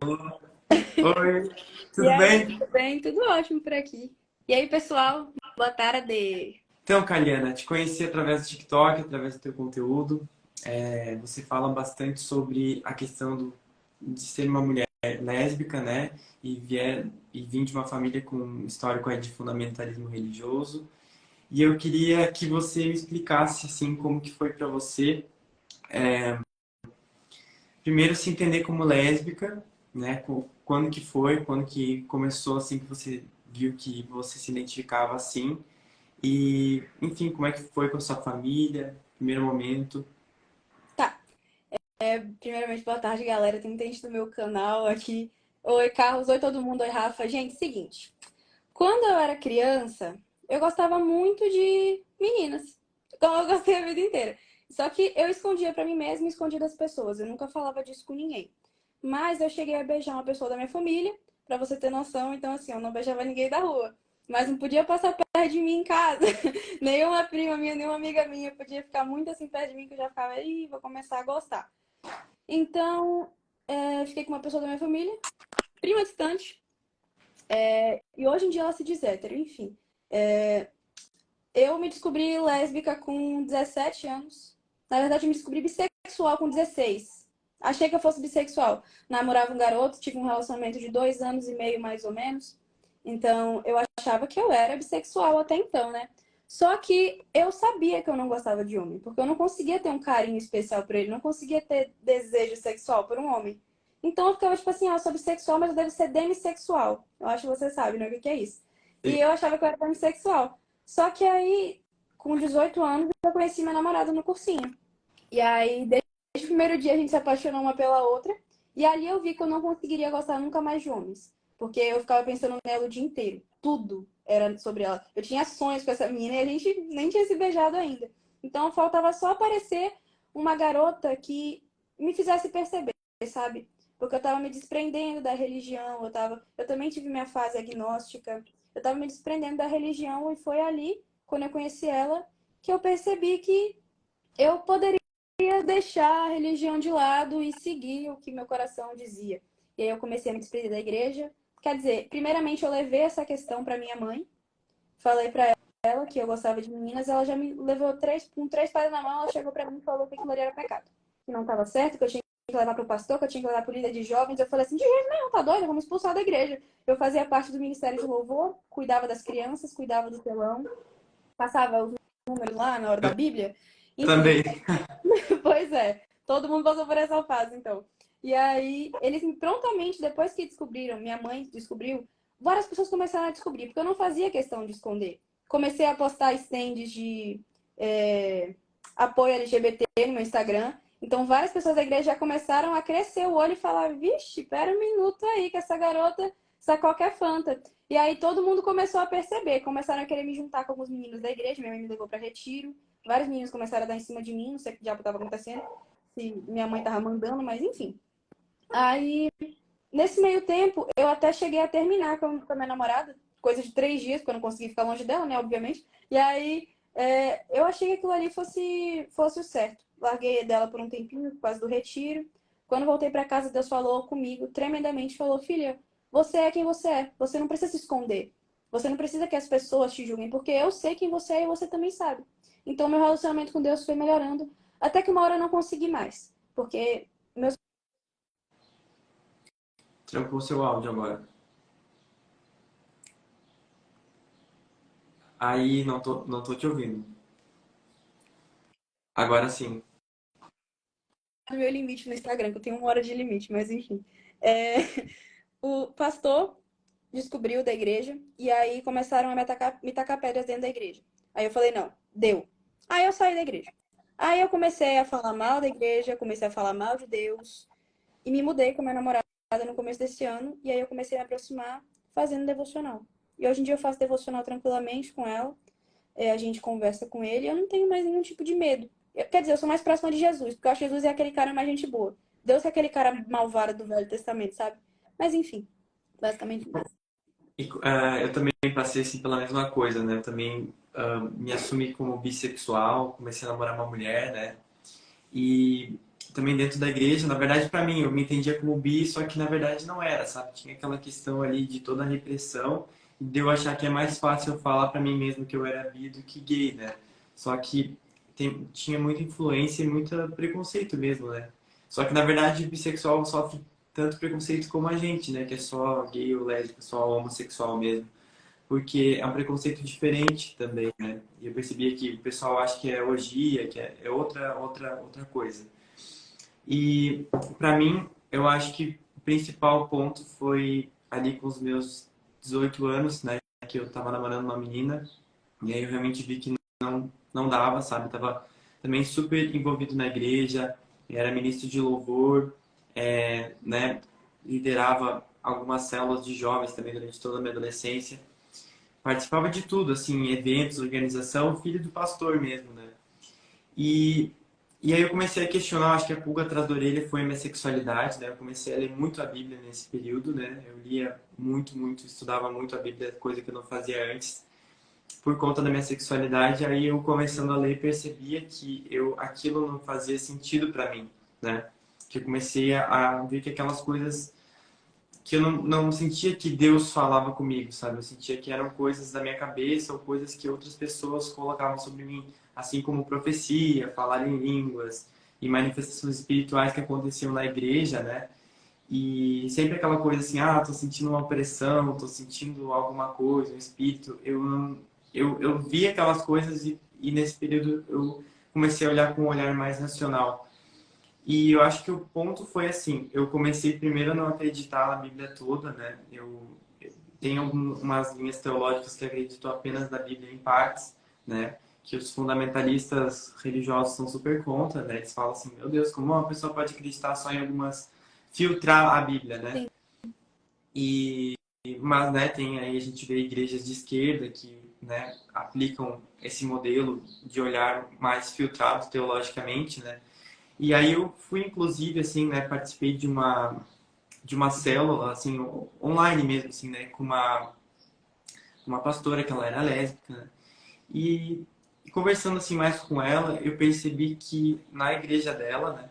Oi, E tudo aí, bem? tudo bem? Tudo ótimo por aqui. E aí, pessoal? Boa tarde. Então, Kaliana, te conheci através do TikTok, através do teu conteúdo. Você fala bastante sobre a questão de ser uma mulher lésbica, né? E vim de uma família com um histórico aí de fundamentalismo religioso. E eu queria que você me explicasse, assim, como que foi para você, primeiro, se entender como lésbica, né? Quando que foi, quando que começou, assim, que você viu que você se identificava assim. E, enfim, como é que foi com a sua família? Primeiro momento. Tá. Primeiramente, boa tarde, galera. Tem muita gente do meu canal aqui. Oi, Carlos. Oi, todo mundo. Oi, Rafa. Gente, seguinte. Quando eu era criança, eu gostava muito de meninas. Como eu gostei a vida inteira. Só que eu escondia pra mim mesma e escondia das pessoas. Eu nunca falava disso com ninguém. Mas eu cheguei a beijar uma pessoa da minha família, pra você ter noção. Então, assim, eu não beijava ninguém da rua. Mas não podia passar perto de mim em casa. Nenhuma prima minha, nenhuma amiga minha podia ficar muito assim perto de mim que eu já ficava, ih, vou começar a gostar. Então, fiquei com uma pessoa da minha família, prima distante. E hoje em dia ela se diz hétero, enfim. Eu me descobri lésbica com 17 anos. Na verdade, eu me descobri bissexual com 16. Achei que eu fosse bissexual. Namorava um garoto, tive um relacionamento de 2 anos e meio, mais ou menos. Então, eu achava que eu era bissexual até então, né? Só que eu sabia que eu não gostava de homem, porque eu não conseguia ter um carinho especial por ele, não conseguia ter desejo sexual por um homem. Então eu ficava tipo assim, ah, eu sou bissexual, mas eu devo ser demissexual. Eu acho que você sabe, né, o que é isso. E eu achava que eu era demissexual. Só que aí, com 18 anos, eu conheci meu namorado no cursinho. E aí, desde o primeiro dia, a gente se apaixonou uma pela outra. E ali eu vi que eu não conseguiria gostar nunca mais de homens. Porque eu ficava pensando nela o dia inteiro. Tudo era sobre ela. Eu tinha sonhos com essa menina e a gente nem tinha se beijado ainda. Então faltava só aparecer uma garota que me fizesse perceber, sabe? Porque eu tava me desprendendo da religião, eu também tive minha fase agnóstica. Eu tava me desprendendo da religião e foi ali, quando eu conheci ela, que eu percebi que eu poderia deixar a religião de lado e seguir o que meu coração dizia. E aí eu comecei a me despedir da igreja. Quer dizer, primeiramente eu levei essa questão para minha mãe, falei para ela que eu gostava de meninas, ela já me levou com três pares na mão, ela chegou para mim e falou que aquilo ali era pecado, que não estava certo, que eu tinha que levar para o pastor, que eu tinha que levar para o líder de jovens. Eu falei assim, de jeito nenhum, tá doido? Vamos expulsar da igreja. Eu fazia parte do ministério de louvor, cuidava das crianças, cuidava do telão, passava os números lá na hora da Bíblia. Enfim, Também. pois é, todo mundo passou por essa fase, então. E aí, eles prontamente, depois que descobriram, minha mãe descobriu, várias pessoas começaram a descobrir, porque eu não fazia questão de esconder. Comecei a postar stands de apoio LGBT no meu Instagram. Então, várias pessoas da igreja já começaram a crescer o olho e falar: vixe, pera um minuto aí, que essa garota está qualquer fanta. E aí, todo mundo começou a perceber, começaram a querer me juntar com alguns meninos da igreja. Minha mãe me levou para retiro. Vários meninos começaram a dar em cima de mim, não sei o que diabo estava acontecendo, se minha mãe tava mandando, mas enfim. Aí, nesse meio tempo, eu até cheguei a terminar com a minha namorada, coisa de 3 dias, porque eu não consegui ficar longe dela, né, obviamente. E aí, eu achei que aquilo ali fosse o certo. Larguei dela por um tempinho, por causa do retiro. Quando voltei para casa, Deus falou comigo tremendamente, falou: filha, você é quem você é, você não precisa se esconder. Você não precisa que as pessoas te julguem, porque eu sei quem você é e você também sabe. Então, meu relacionamento com Deus foi melhorando, até que uma hora eu não consegui mais, porque meus... Trancou o seu áudio agora. Aí não tô te ouvindo. Agora sim. meu limite no Instagram, que eu tenho 1 hora de limite, mas enfim. É, o pastor descobriu da igreja e aí começaram a me tacar pedras dentro da igreja. Aí eu falei, não, deu. Aí eu saí da igreja. Aí eu comecei a falar mal da igreja, comecei a falar mal de Deus e me mudei com a minha namorada no começo desse ano e aí eu comecei a me aproximar fazendo devocional. E hoje em dia eu faço devocional tranquilamente com ela, a gente conversa com ele e eu não tenho mais nenhum tipo de medo. Quer dizer, eu sou mais próxima de Jesus, porque eu acho que Jesus é aquele cara mais gente boa. Deus é aquele cara malvado do Velho Testamento, sabe? Mas enfim, basicamente isso. E, eu também passei assim, pela mesma coisa, né? Eu também me assumi como bissexual, comecei a namorar uma mulher, né? E também dentro da igreja, na verdade, para mim, eu me entendia como bi, só que na verdade não era, sabe? Tinha aquela questão ali de toda a repressão e de eu achar que é mais fácil eu falar para mim mesmo que eu era bi do que gay, né? Só que tinha muita influência e muito preconceito mesmo, né? Só que na verdade o bissexual sofre tanto preconceito como a gente, né? Que é só gay ou lésbico, só homossexual mesmo. Porque é um preconceito diferente também, né? E eu percebia que o pessoal acha que é orgia, que é outra coisa. E para mim, eu acho que o principal ponto foi ali com os meus 18 anos, né, que eu tava namorando uma menina, e aí eu realmente vi que não dava, sabe? Tava também super envolvido na igreja, era ministro de louvor, né, liderava algumas células de jovens também durante toda a minha adolescência. Participava de tudo, assim, eventos, organização, filho do pastor mesmo, né? E, e aí eu comecei a questionar, acho que a pulga atrás da orelha foi a minha sexualidade, né? Eu comecei a ler muito a Bíblia nesse período, né? Eu lia muito, estudava muito a Bíblia, coisa que eu não fazia antes, por conta da minha sexualidade. Aí eu começando a ler, percebia que aquilo não fazia sentido para mim, né? Que eu comecei a ver que aquelas coisas que eu não sentia que Deus falava comigo, sabe? Eu sentia que eram coisas da minha cabeça ou coisas que outras pessoas colocavam sobre mim, assim como profecia, falar em línguas e manifestações espirituais que aconteciam na igreja, né? E sempre aquela coisa assim, tô sentindo uma opressão, tô sentindo alguma coisa, um espírito. Eu vi aquelas coisas e nesse período eu comecei a olhar com um olhar mais racional. E eu acho que o ponto foi assim, eu comecei primeiro a não acreditar na Bíblia toda, né? Eu tenho algumas linhas teológicas que acredito apenas na Bíblia em partes, né? Que os fundamentalistas religiosos são super contra, né? Eles falam assim, meu Deus, como uma pessoa pode acreditar só em algumas... filtrar a Bíblia, né? Sim. E, mas, né, tem aí a gente vê igrejas de esquerda que, né, aplicam esse modelo de olhar mais filtrado teologicamente, né? E aí eu fui, inclusive, assim, né, participei de uma célula, assim, online mesmo, assim, né, com uma pastora que ela era lésbica, né? E conversando, assim, mais com ela, eu percebi que na igreja dela, né,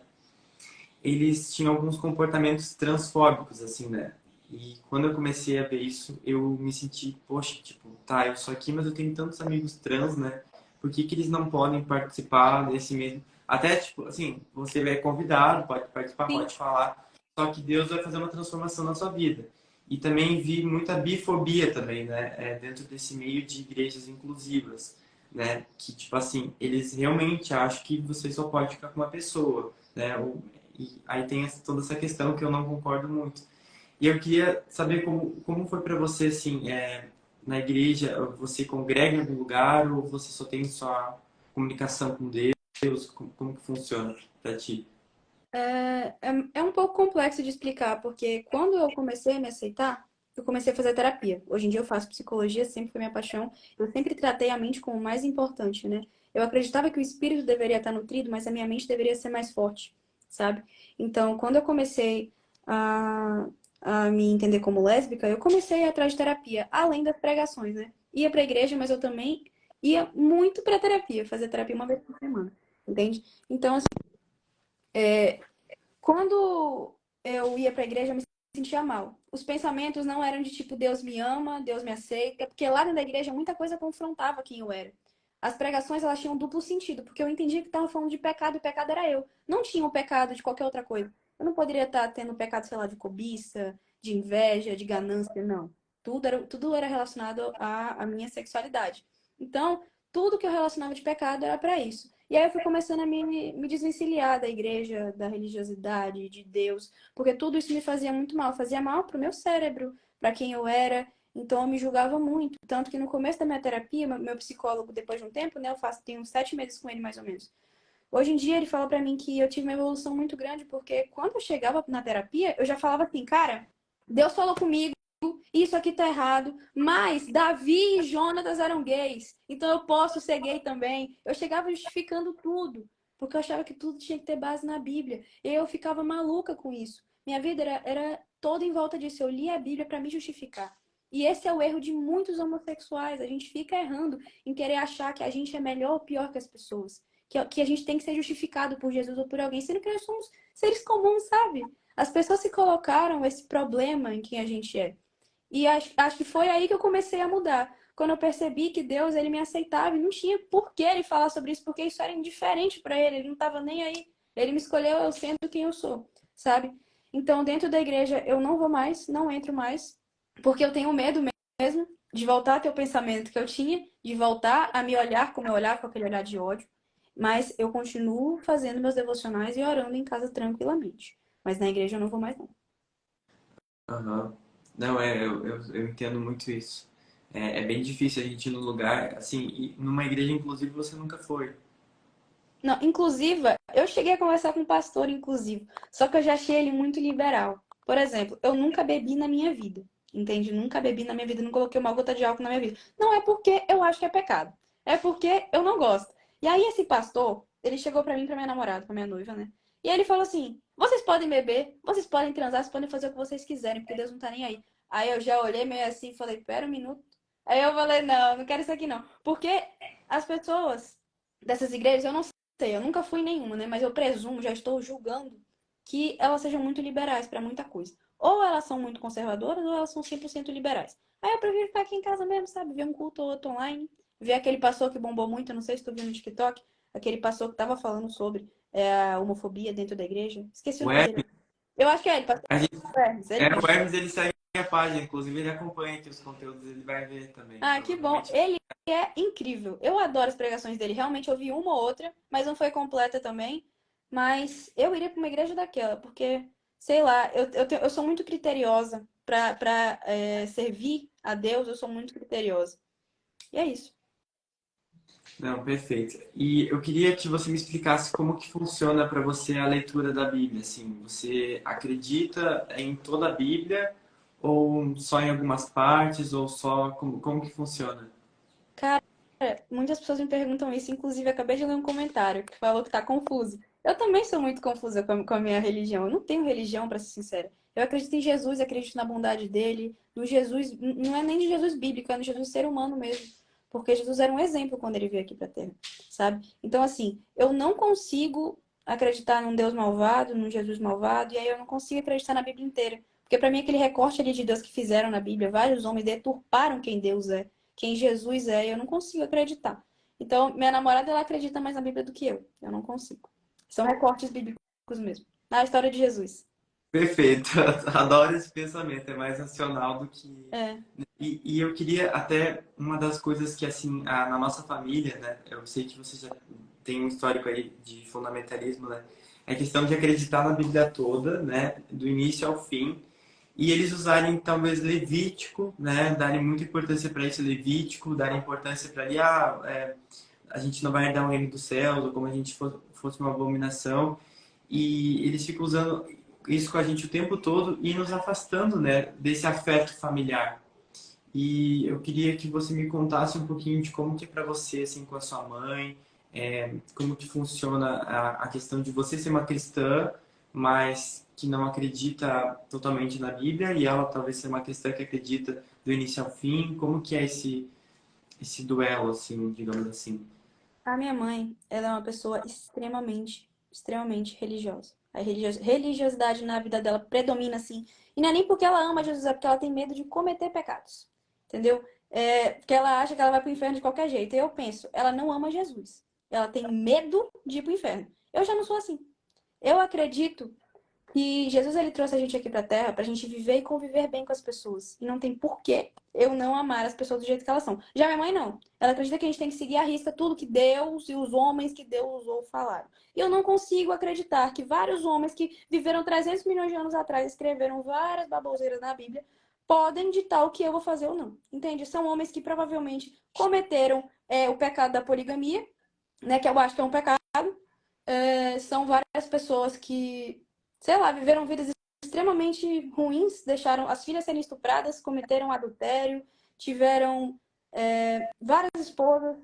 eles tinham alguns comportamentos transfóbicos, assim, né? E quando eu comecei a ver isso, eu me senti, poxa, tipo, tá, eu sou aqui, mas eu tenho tantos amigos trans, né? Por que que eles não podem participar desse mesmo? Até, tipo, assim, você é convidado, pode participar, Sim. pode falar, só que Deus vai fazer uma transformação na sua vida. E também vi muita bifobia também, né? Dentro desse meio de igrejas inclusivas, né? Que, tipo assim, eles realmente acham que você só pode ficar com uma pessoa, né? E aí tem toda essa questão que eu não concordo muito. E eu queria saber como foi para você, assim, na igreja, você congrega em algum lugar ou você só tem sua comunicação com Deus? Como que funciona para ti? É um pouco complexo de explicar, porque quando eu comecei a me aceitar, eu comecei a fazer terapia. Hoje em dia eu faço psicologia, sempre foi minha paixão. Eu sempre tratei a mente como o mais importante, né? Eu acreditava que o espírito deveria estar nutrido, mas a minha mente deveria ser mais forte, sabe? Então, quando eu comecei a, a me entender como lésbica, eu comecei a ir atrás de terapia, além das pregações, né? Ia pra igreja, mas eu também ia muito pra terapia, fazer terapia uma vez por semana, entende? Então, quando eu ia pra igreja, eu me sentia mal. Os pensamentos não eram de tipo, Deus me ama, Deus me aceita, porque lá dentro da igreja muita coisa confrontava quem eu era. As pregações, elas tinham duplo sentido, porque eu entendia que estavam falando de pecado e o pecado era eu. Não tinha o pecado de qualquer outra coisa. Eu não poderia estar tendo pecado, sei lá, de cobiça, de inveja, de ganância, não. Tudo era relacionado à minha sexualidade. Então, tudo que eu relacionava de pecado era para isso. E aí eu fui começando a me desvencilhar da igreja, da religiosidade, de Deus, porque tudo isso me fazia muito mal. Fazia mal pro meu cérebro, para quem eu era. Então eu me julgava muito. Tanto que no começo da minha terapia, meu psicólogo, depois de um tempo, né, tenho uns 7 meses com ele mais ou menos. Hoje em dia ele fala para mim que eu tive uma evolução muito grande, porque quando eu chegava na terapia, eu já falava assim, cara, Deus falou comigo, isso aqui tá errado, mas Davi e Jonatas eram gays, então eu posso ser gay também. Eu chegava justificando tudo, porque eu achava que tudo tinha que ter base na Bíblia. E eu ficava maluca com isso. Minha vida era toda em volta disso. Eu lia a Bíblia para me justificar. E esse é o erro de muitos homossexuais. A gente fica errando em querer achar que a gente é melhor ou pior que as pessoas. que a gente tem que ser justificado por Jesus ou por alguém, sendo que nós somos seres comuns, sabe? As pessoas se colocaram esse problema em quem a gente é. E acho que foi aí que eu comecei a mudar. Quando eu percebi que Deus, ele me aceitava e não tinha por que ele falar sobre isso, porque isso era indiferente para ele, ele não estava nem aí. Ele me escolheu eu sendo quem eu sou, sabe? Então, dentro da igreja, eu não vou mais, não entro mais, porque eu tenho medo mesmo de voltar a ter o pensamento que eu tinha, de voltar a me olhar como eu olhava, com aquele olhar de ódio. Mas eu continuo fazendo meus devocionais e orando em casa tranquilamente. Mas na igreja eu não vou mais, não. Aham. Não, eu entendo muito isso. É bem difícil a gente ir no lugar, assim, e numa igreja, inclusive, você nunca foi. Não, inclusive, eu cheguei a conversar com um pastor, inclusive, só que eu já achei ele muito liberal. Por exemplo, eu nunca bebi na minha vida, entende? Nunca bebi na minha vida, não coloquei uma gota de álcool na minha vida. Não é porque eu acho que é pecado, é porque eu não gosto. E aí esse pastor, ele chegou pra mim, pra minha namorada, pra minha noiva, né? E ele falou assim: vocês podem beber, vocês podem transar, vocês podem fazer o que vocês quiserem, porque Deus não tá nem aí. Aí eu já olhei meio assim e falei: pera um minuto. Aí eu falei: não, não quero isso aqui não. Porque as pessoas dessas igrejas, eu não sei, eu nunca fui em nenhuma, né? Mas eu presumo, já estou julgando que elas sejam muito liberais para muita coisa. Ou elas são muito conservadoras, ou elas são 100% liberais. Aí eu prefiro ficar aqui em casa mesmo, sabe? Ver um culto ou outro online. Ver aquele pastor que bombou muito, eu não sei se tu viu no TikTok, aquele pastor que tava falando sobre a homofobia dentro da igreja. Esqueci o O nome dele. Hermes, Eu acho que é ele, pastor a gente, Hermes, ele o mesmo. Hermes, ele segue a página, inclusive ele acompanha aqui os conteúdos, ele vai ver também, Ah, que bom. provavelmente. Ele é incrível. Eu adoro as pregações dele. Realmente ouvi uma ou outra, mas não foi completa também. Mas eu iria para uma igreja daquela, porque, sei lá, eu sou muito criteriosa para servir a Deus, eu sou muito criteriosa. E é isso. Não, perfeito. E eu queria que você me explicasse como que funciona para você a leitura da Bíblia, assim, você acredita em toda a Bíblia ou só em algumas partes ou só como que funciona? Cara, muitas pessoas me perguntam isso, inclusive acabei de ler um comentário que falou que tá confuso. Eu também sou muito confusa com a minha religião. Eu não tenho religião, para ser sincera. Eu acredito em Jesus, acredito na bondade dele, no Jesus, não é nem de Jesus bíblico, é no Jesus ser humano mesmo. Porque Jesus era um exemplo quando ele veio aqui pra Terra, sabe? Então, assim, eu não consigo acreditar num Deus malvado, num Jesus malvado, e aí eu não consigo acreditar na Bíblia inteira. Porque pra mim aquele recorte ali de Deus que fizeram na Bíblia, vários homens deturparam quem Deus é, quem Jesus é, e eu não consigo acreditar. Então, minha namorada, ela acredita mais na Bíblia do que eu. Eu não consigo. São recortes bíblicos mesmo. Na história de Jesus. Perfeito, adoro esse pensamento, é mais racional do que. É. E eu queria até uma das coisas que, assim, na nossa família, né, eu sei que você já tem um histórico aí de fundamentalismo, né, é a questão de acreditar na Bíblia toda, né, do início ao fim, e eles usarem talvez Levítico, né, darem muita importância para esse Levítico, darem importância para ali, a gente não vai herdar o reino dos céus, ou como a gente fosse uma abominação, e eles ficam usando isso com a gente o tempo todo e nos afastando, né, desse afeto familiar. E eu queria que você me contasse um pouquinho de como que é para você, assim, com a sua mãe, como que funciona a questão de você ser uma cristã, mas que não acredita totalmente na Bíblia, e ela talvez ser uma cristã que acredita do início ao fim. Como que é esse duelo, assim, digamos assim? A minha mãe, ela é uma pessoa extremamente religiosa. A religiosidade na vida dela predomina, assim. E não é nem porque ela ama Jesus, é porque ela tem medo de cometer pecados. Entendeu? Porque ela acha que ela vai pro inferno de qualquer jeito. E eu penso, ela não ama Jesus. Ela tem medo de ir pro inferno. Eu já não sou assim. Eu acredito que Jesus ele trouxe a gente aqui pra Terra pra gente viver e conviver bem com as pessoas. E não tem porquê eu não amar as pessoas do jeito que elas são. Já minha mãe não. Ela acredita que a gente tem que seguir à risca tudo que Deus e os homens que Deus usou falaram. E eu não consigo acreditar que vários homens que viveram 300 milhões de anos atrás, escreveram várias baboseiras na Bíblia, podem ditar o que eu vou fazer ou não. Entende? São homens que provavelmente cometeram o pecado da poligamia, né, que eu acho que é um pecado. São várias pessoas que, sei lá, viveram vidas extremamente ruins, deixaram as filhas serem estupradas, cometeram adultério, tiveram várias esposas,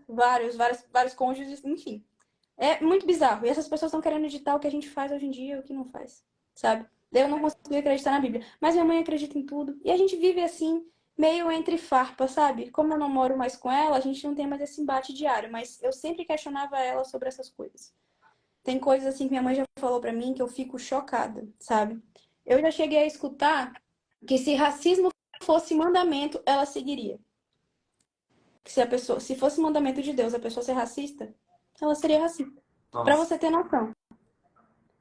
vários cônjuges, enfim. É muito bizarro. E essas pessoas estão querendo ditar o que a gente faz hoje em dia e o que não faz, sabe? Eu não consigo acreditar na Bíblia. Mas minha mãe acredita em tudo. E a gente vive assim. meio entre farpas, sabe? Como eu não moro mais com ela, a gente não tem mais esse embate diário, mas eu sempre questionava ela sobre essas coisas. Tem coisas assim que minha mãe já falou pra mim que eu fico chocada, sabe? Eu já cheguei a escutar que se racismo fosse mandamento, ela seguiria. Que se a pessoa, se fosse mandamento de Deus a pessoa ser racista, ela seria racista. Pra Nossa, você ter noção.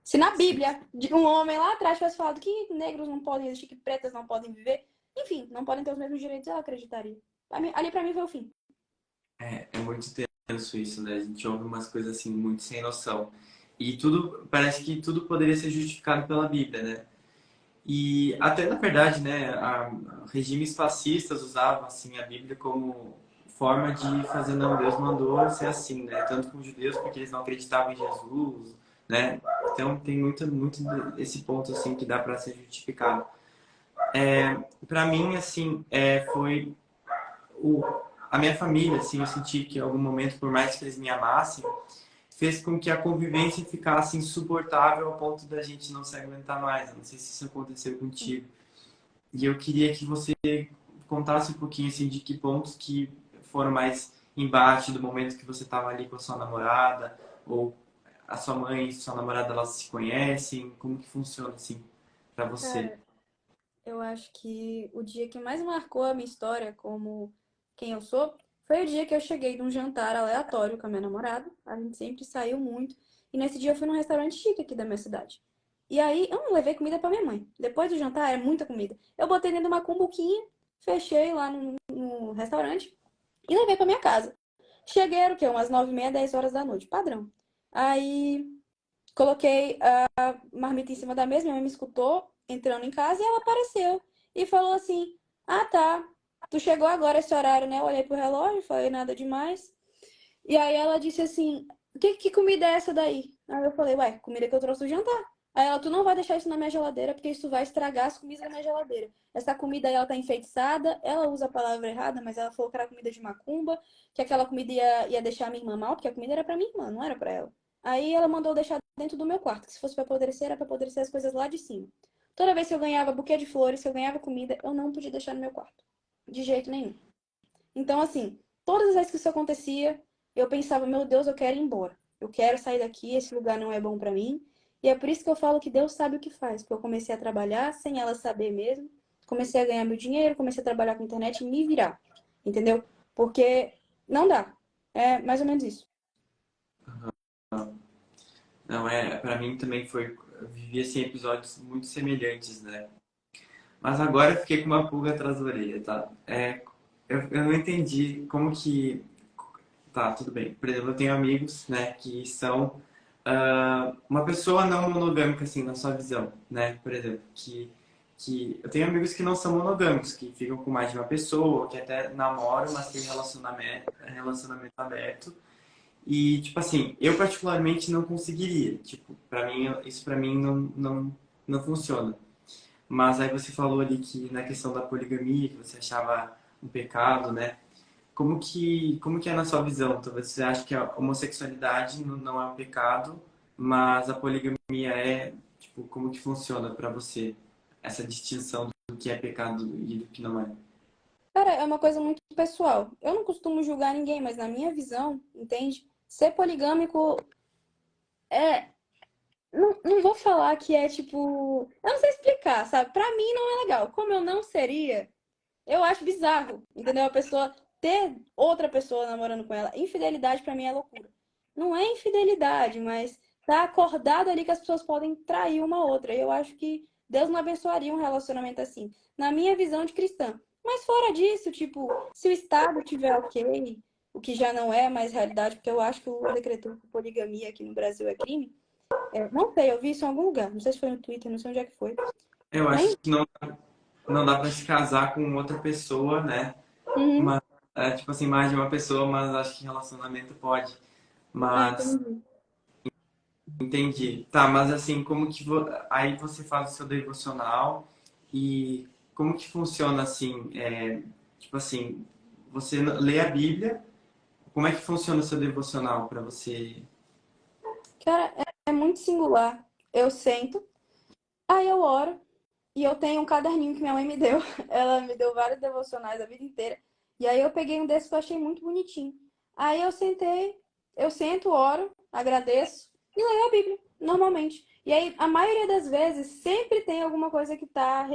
Se na sim. Bíblia, de um homem lá atrás tivesse falado que negros não podem existir, que pretas não podem viver, enfim, não podem ter os mesmos direitos, ela acreditaria. Ali pra mim foi o fim. É muito tenso isso, né? A gente ouve umas coisas assim muito sem noção. E tudo, parece que tudo poderia ser justificado pela Bíblia, né? E até na verdade, né, regimes fascistas usavam assim a Bíblia como forma de fazer não, Deus mandou ser assim, né? Tanto com os judeus porque eles não acreditavam em Jesus, né? Então tem muito esse ponto assim que dá para ser justificado. Para mim assim, foi o a minha família, assim, eu senti que em algum momento, por mais que eles me amassem, fez com que a convivência ficasse insuportável ao ponto da gente não se aguentar mais. Eu não sei se isso aconteceu contigo. E eu queria que você contasse um pouquinho assim de que pontos que foram mais embate do momento que você estava ali com a sua namorada ou a sua mãe e sua namorada elas se conhecem, como que funciona assim para você? Cara, eu acho que o dia que mais marcou a minha história como quem eu sou foi o dia que eu cheguei de um jantar aleatório com a minha namorada. A gente sempre saiu muito. E nesse dia eu fui num restaurante chique aqui da minha cidade. E aí eu não levei comida pra minha mãe. Depois do jantar era muita comida. Eu botei dentro de uma cumbuquinha, fechei lá no restaurante e levei pra minha casa. Cheguei, era o quê? Umas 9h30, 10 horas da noite. Padrão. Aí coloquei a marmita em cima da mesa, minha mãe me escutou entrando em casa e ela apareceu. E falou assim: Ah, tá. Tu chegou agora esse horário, né? Eu olhei pro relógio, falei nada demais. E aí ela disse assim: que comida é essa daí? Aí eu falei: Ué, comida que eu trouxe do jantar. Aí ela: Tu não vai deixar isso na minha geladeira porque isso vai estragar as comidas da minha geladeira. Essa comida aí ela tá enfeitiçada. Ela usa a palavra errada, mas ela falou que era comida de macumba, que aquela comida ia deixar a minha irmã mal, porque a comida era pra minha irmã, não era pra ela. Aí ela mandou deixar dentro do meu quarto, que se fosse pra apodrecer, era pra apodrecer as coisas lá de cima. Toda vez que eu ganhava buquê de flores, que eu ganhava comida, eu não podia deixar no meu quarto. De jeito nenhum. Então, assim, todas as vezes que isso acontecia, eu pensava, meu Deus, eu quero ir embora. Eu quero sair daqui, esse lugar não é bom pra mim. E é por isso que eu falo que Deus sabe o que faz. Porque eu comecei a trabalhar sem ela saber mesmo. Comecei a ganhar meu dinheiro, comecei a trabalhar com internet e me virar. Entendeu? Porque não dá. É mais ou menos isso. Não, para mim também foi, eu vivi assim episódios muito semelhantes, né? Mas agora eu fiquei com uma pulga atrás da orelha, tá? Eu não entendi como que. Tá, tudo bem. Por exemplo, eu tenho amigos, né, que são uma pessoa não monogâmica, assim, na sua visão, né? Por exemplo, que eu tenho amigos que não são monogâmicos, que ficam com mais de uma pessoa, que até namoram, mas tem relacionamento aberto. E, tipo assim, eu particularmente não conseguiria. Tipo, pra mim, isso pra mim não funciona. Mas aí você falou ali que na questão da poligamia, que você achava um pecado, né? Como que é na sua visão? Talvez você acha que a homossexualidade não é um pecado, mas a poligamia é, tipo, como que funciona pra você essa distinção do que é pecado e do que não é? Cara, é uma coisa muito pessoal. Eu não costumo julgar ninguém, mas na minha visão, entende? Ser poligâmico é. Não vou falar que é tipo. Eu não sei explicar, sabe? Pra mim não é legal. Como eu não seria, eu acho bizarro, entendeu? A pessoa ter outra pessoa namorando com ela. Infidelidade pra mim é loucura. Não é infidelidade, mas tá acordado ali que as pessoas podem trair uma outra. E eu acho que Deus não abençoaria um relacionamento assim, na minha visão de cristã. Mas fora disso, tipo, se o Estado tiver ok, o que já não é mais realidade, porque eu acho que o decretou que poligamia aqui no Brasil é crime. Não sei, eu vi isso em algum lugar. Não sei se foi no Twitter, não sei onde é que foi. Eu acho Mas, que não dá pra se casar com outra pessoa, né? uhum, Mas, tipo assim, mais de uma pessoa, mas acho que relacionamento pode. Mas, entendi. entendi. Tá, mas assim, aí você faz o seu devocional e como que funciona assim? Tipo assim, você lê a Bíblia, como é que funciona o seu devocional para você? Cara, é muito singular. Eu sento, aí eu oro, e eu tenho um caderninho que minha mãe me deu. Ela me deu vários devocionais a vida inteira. E aí eu peguei um desses que eu achei muito bonitinho. Aí eu sento, oro, agradeço e leio a Bíblia, normalmente. E aí, a maioria das vezes, sempre tem alguma coisa que tá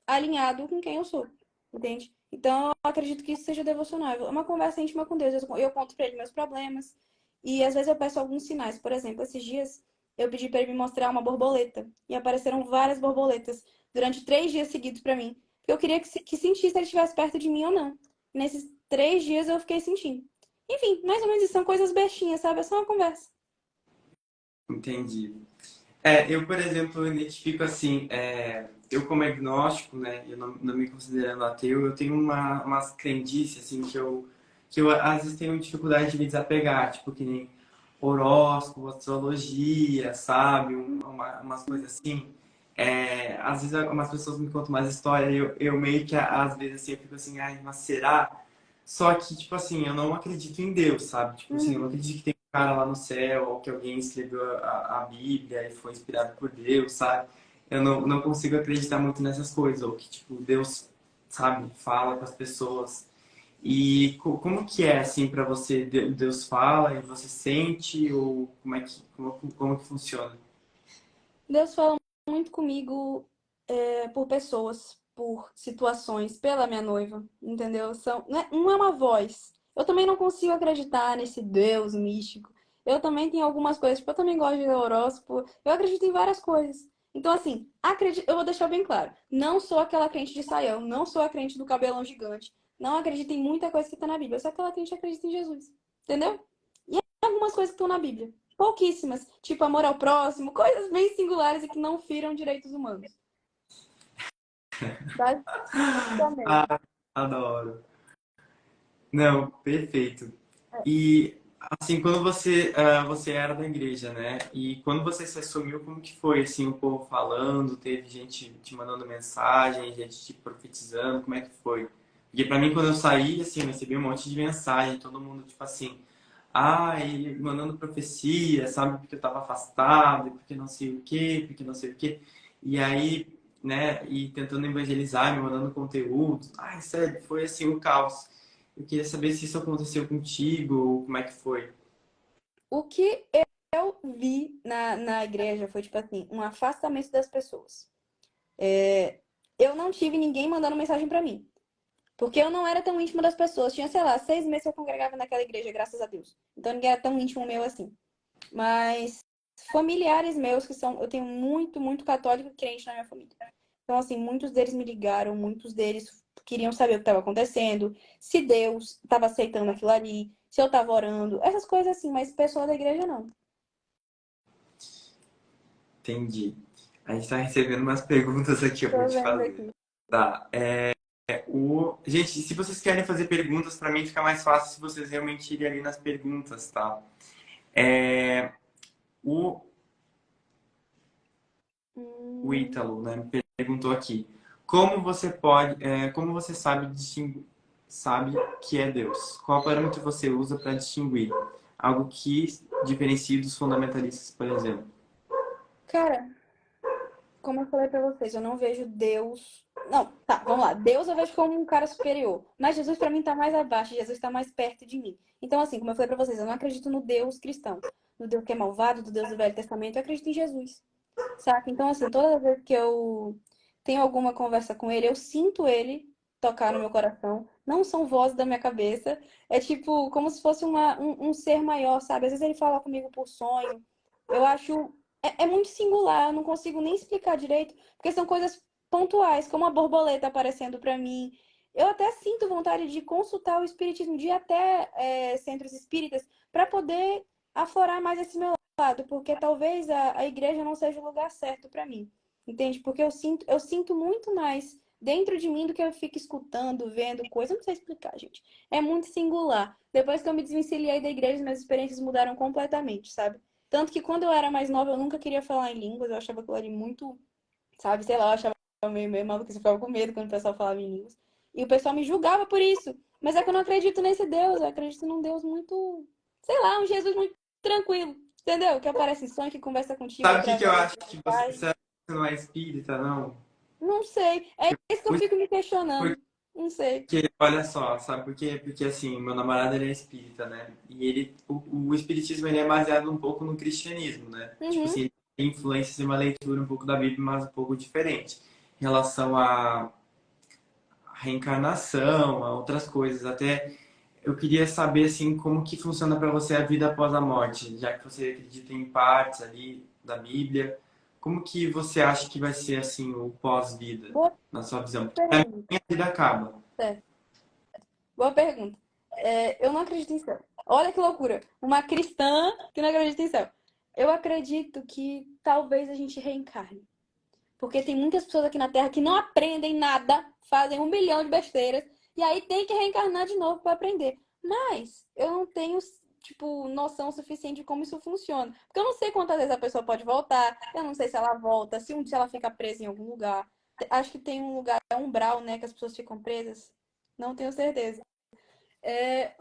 alinhado com quem eu sou, entende? Então, eu acredito que isso seja devocional. É uma conversa íntima com Deus. Eu conto pra ele meus problemas. E às vezes eu peço alguns sinais. Por exemplo, esses dias eu pedi pra ele me mostrar uma borboleta. E apareceram várias borboletas durante 3 dias seguidos pra mim. Porque eu queria que sentisse se ele estivesse perto de mim ou não. Nesses 3 dias eu fiquei sentindo. Enfim, mais ou menos isso. São coisas bestinhas, sabe? É só uma conversa. Entendi. Eu, por exemplo, identifico assim, eu como agnóstico, né, eu não me considerando ateu, eu tenho umas crendices, assim, que eu às vezes tenho dificuldade de me desapegar, tipo, que nem horóscopo, astrologia, sabe, umas coisas assim. Às vezes algumas pessoas me contam mais história, eu meio que, às vezes, assim, eu fico assim, ai, mas será? Só que, tipo assim, eu não acredito em Deus, sabe? Tipo assim, eu não Uhum. acredito que tem um cara lá no céu, ou que alguém escreveu a Bíblia e foi inspirado por Deus, sabe? Eu não consigo acreditar muito nessas coisas, ou que, tipo, Deus, sabe, fala com as pessoas. E como que é, assim, pra você? Deus fala e você sente, ou como que funciona? Deus fala muito comigo por pessoas, por situações, pela minha noiva, entendeu? Não é uma voz. Eu também não consigo acreditar nesse Deus místico. Eu também tenho algumas coisas, tipo, eu também gosto de horóscopo, eu acredito em várias coisas. Então, assim, eu vou deixar bem claro. Não sou aquela crente de saião, não sou a crente do cabelão gigante. Não acredito em muita coisa que está na Bíblia. Eu sou aquela crente que acredita em Jesus. Entendeu? E algumas coisas que estão na Bíblia. Pouquíssimas, tipo amor ao próximo, coisas bem singulares e que não firam direitos humanos. Basicamente. Ah, adoro. Não, perfeito. E assim, quando você era da igreja, né? E quando você se assumiu, como que foi? Assim, o povo falando, teve gente te mandando mensagem, gente te profetizando, como é que foi? Porque pra mim, quando eu saí, assim, eu recebi um monte de mensagem, todo mundo, tipo assim, ai, mandando profecia, sabe? Porque eu tava afastado, porque não sei o quê, porque não sei o quê. E aí, né, e tentando evangelizar, me mandando conteúdo. Ai, sério, foi assim o caos. Eu queria saber se isso aconteceu contigo, ou como é que foi. O que eu vi na igreja foi, tipo assim, um afastamento das pessoas. Eu não tive ninguém mandando mensagem pra mim. Porque eu não era tão íntima das pessoas. Tinha, sei lá, 6 meses que eu congregava naquela igreja, graças a Deus. Então ninguém era tão íntimo meu assim. Mas familiares meus que são. Eu tenho muito, muito católico e crente na minha família. Então, assim, muitos deles me ligaram, muitos deles queriam saber o que estava acontecendo, se Deus estava aceitando aquilo ali, se eu estava orando, essas coisas assim, mas pessoa da igreja não. Entendi. A gente está recebendo umas perguntas aqui, eu vou Tô te vendo fazer. aqui. Tá. Gente, se vocês querem fazer perguntas, para mim fica mais fácil se vocês realmente irem ali nas perguntas, tá? É, o, o Hum, Ítalo, né, me perguntou aqui. Como você sabe que é Deus? Qual parâmetro você usa para distinguir? Algo que diferencie dos fundamentalistas, por exemplo. cara, como eu falei pra vocês, eu não vejo Deus. Não, tá, vamos lá. Deus eu vejo como um cara superior. Mas Jesus pra mim tá mais abaixo, Jesus tá mais perto de mim. Então, assim, como eu falei pra vocês, eu não acredito no Deus cristão. No Deus que é malvado, do Deus do Velho Testamento, eu acredito em Jesus. Saca? Então, assim, toda vez que eu tenho alguma conversa com ele, eu sinto ele tocar no meu coração. Não são vozes da minha cabeça. É tipo, como se fosse um ser maior, sabe? Às vezes ele fala comigo por sonho. Eu acho. É muito singular, eu não consigo nem explicar direito, porque são coisas pontuais, como a borboleta aparecendo pra mim. Eu até sinto vontade de consultar o espiritismo, de ir até centros espíritas, para poder aflorar mais esse meu lado, porque talvez a igreja não seja o lugar certo para mim, entende? Porque eu sinto muito mais dentro de mim do que eu fico escutando, vendo coisa. Eu não sei explicar, gente. É muito singular. Depois que eu me desvencilhei da igreja, minhas experiências mudaram completamente, sabe? Tanto que quando eu era mais nova, eu nunca queria falar em línguas, eu achava aquilo ali muito, sabe, sei lá, eu achava meio maluco, eu ficava com medo quando o pessoal falava em línguas. E o pessoal me julgava por isso. Mas é que eu não acredito nesse Deus, eu acredito num Deus muito, sei lá, um Jesus muito tranquilo, entendeu? Que aparece em sonho, que conversa contigo Sabe o que que eu através acho de que você, mensagem. você não é espírita, não? Não sei. É isso que eu fico me questionando. Porque, Não sei. olha só, sabe por quê? Porque assim, meu namorado ele é espírita, né? E o espiritismo ele é baseado um pouco no cristianismo, né? Tipo Uhum. assim, ele tem influências e uma leitura um pouco da Bíblia, mas um pouco diferente. Em relação à reencarnação, a outras coisas. Até eu queria saber assim como que funciona para você a vida após a morte, já que você acredita em partes ali da Bíblia. Como que você acha que vai ser assim o pós-vida, Boa na sua visão? Porque a pergunta. minha vida acaba. Certo. Boa pergunta. Eu não acredito em céu. Olha que loucura. Uma cristã que não acredita em céu. Eu acredito que talvez a gente reencarne. Porque tem muitas pessoas aqui na Terra que não aprendem nada, fazem 1 milhão de besteiras, e aí tem que reencarnar de novo para aprender. Mas eu não tenho, tipo, noção suficiente de como isso funciona. Porque eu não sei quantas vezes a pessoa pode voltar, eu não sei se ela volta, se um dia ela fica presa em algum lugar. Acho que tem um lugar, é um umbral, né, que as pessoas ficam presas. Não tenho certeza.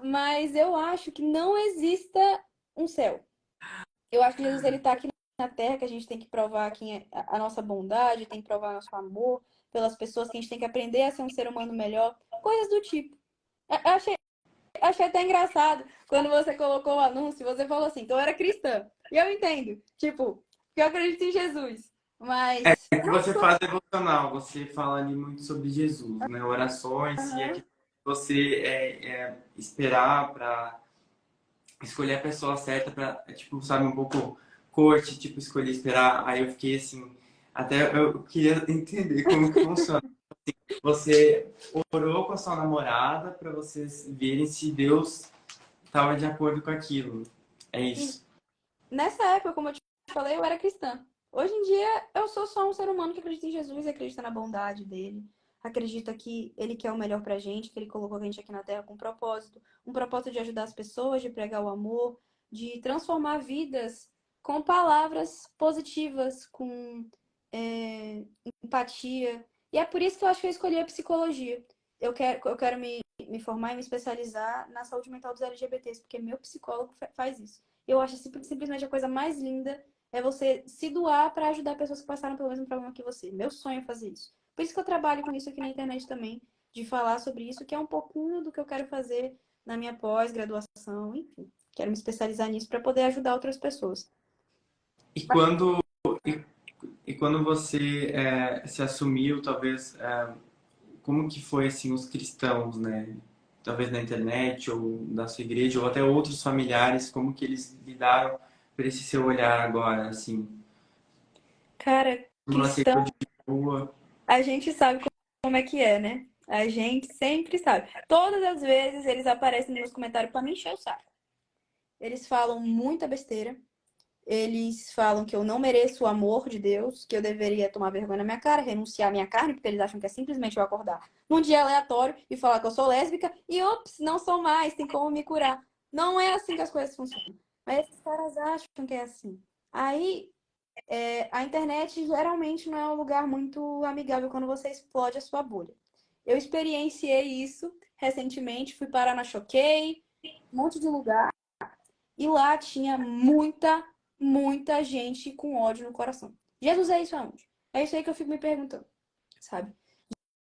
Mas eu acho que não exista um céu. Eu acho que Jesus ele tá aqui na Terra, que a gente tem que provar aqui a nossa bondade, tem que provar nosso amor pelas pessoas, que a gente tem que aprender a ser um ser humano melhor, coisas do tipo. Eu achei até engraçado quando você colocou o anúncio, você falou assim, então eu era cristã. E eu entendo, tipo, que eu acredito em Jesus, mas É que não você sou. faz devocional, você fala ali muito sobre Jesus, né? Orações e é Aham. que você esperar para escolher a pessoa certa para, tipo, sabe, um pouco corte, tipo, escolher esperar. Aí eu fiquei assim, até eu queria entender como que funciona. Você orou com a sua namorada para vocês verem se Deus estava de acordo com aquilo. É E isso. nessa época, como eu te falei, eu era cristã. Hoje em dia, eu sou só um ser humano que acredita em Jesus, acredita na bondade dele, acredita que ele quer o melhor pra gente, que ele colocou a gente aqui na Terra com um propósito de ajudar as pessoas, de pregar o amor, de transformar vidas com palavras positivas, com empatia. E é por isso que eu acho que eu escolhi a psicologia. Eu quero me formar e me especializar na saúde mental dos LGBTs, porque meu psicólogo faz isso. Eu acho simplesmente a coisa mais linda é você se doar para ajudar pessoas que passaram pelo mesmo problema que você. Meu sonho é fazer isso. Por isso que eu trabalho com isso aqui na internet também, de falar sobre isso, que é um pouquinho do que eu quero fazer na minha pós-graduação, enfim. Quero me especializar nisso para poder ajudar outras pessoas. E quando, e, e quando você se assumiu, talvez, como que foi assim os cristãos, né? Talvez na internet ou na sua igreja ou até outros familiares, como que eles lidaram para esse seu olhar agora, assim, Cara, não aceitou de cristão, boa? a gente sabe como é que é, né? A gente sempre sabe. Todas as vezes eles aparecem nos meus comentários para me encher o saco. Eles falam muita besteira. Eles falam que eu não mereço o amor de Deus, que eu deveria tomar vergonha na minha cara, renunciar à minha carne, porque eles acham que é simplesmente eu acordar num dia aleatório e falar que eu sou lésbica e, ops, não sou mais, tem como me curar. Não é assim que as coisas funcionam. Mas esses caras acham que é assim. Aí, a internet geralmente não é um lugar muito amigável quando você explode a sua bolha. Eu experienciei isso recentemente, fui parar na Choquei, um monte de lugar. E lá tinha muita gente com ódio no coração. Jesus é isso aonde? É isso aí que eu fico me perguntando, sabe?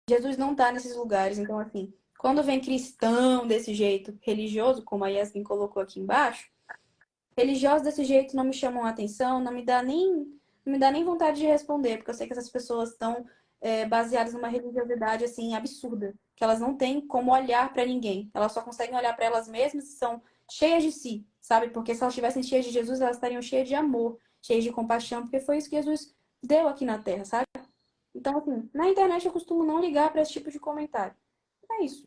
Jesus não tá nesses lugares, então assim, quando vem cristão desse jeito, religioso, como a Yasmin colocou aqui embaixo, religiosos desse jeito não me chamam a atenção, não me dá nem vontade de responder, porque eu sei que essas pessoas estão baseadas numa religiosidade assim absurda, que elas não têm como olhar para ninguém, elas só conseguem olhar para elas mesmas e são cheias de si, sabe? Porque se elas estivessem cheias de Jesus, elas estariam cheias de amor, cheias de compaixão, porque foi isso que Jesus deu aqui na Terra, sabe? Então, assim, na internet eu costumo não ligar para esse tipo de comentário. É isso.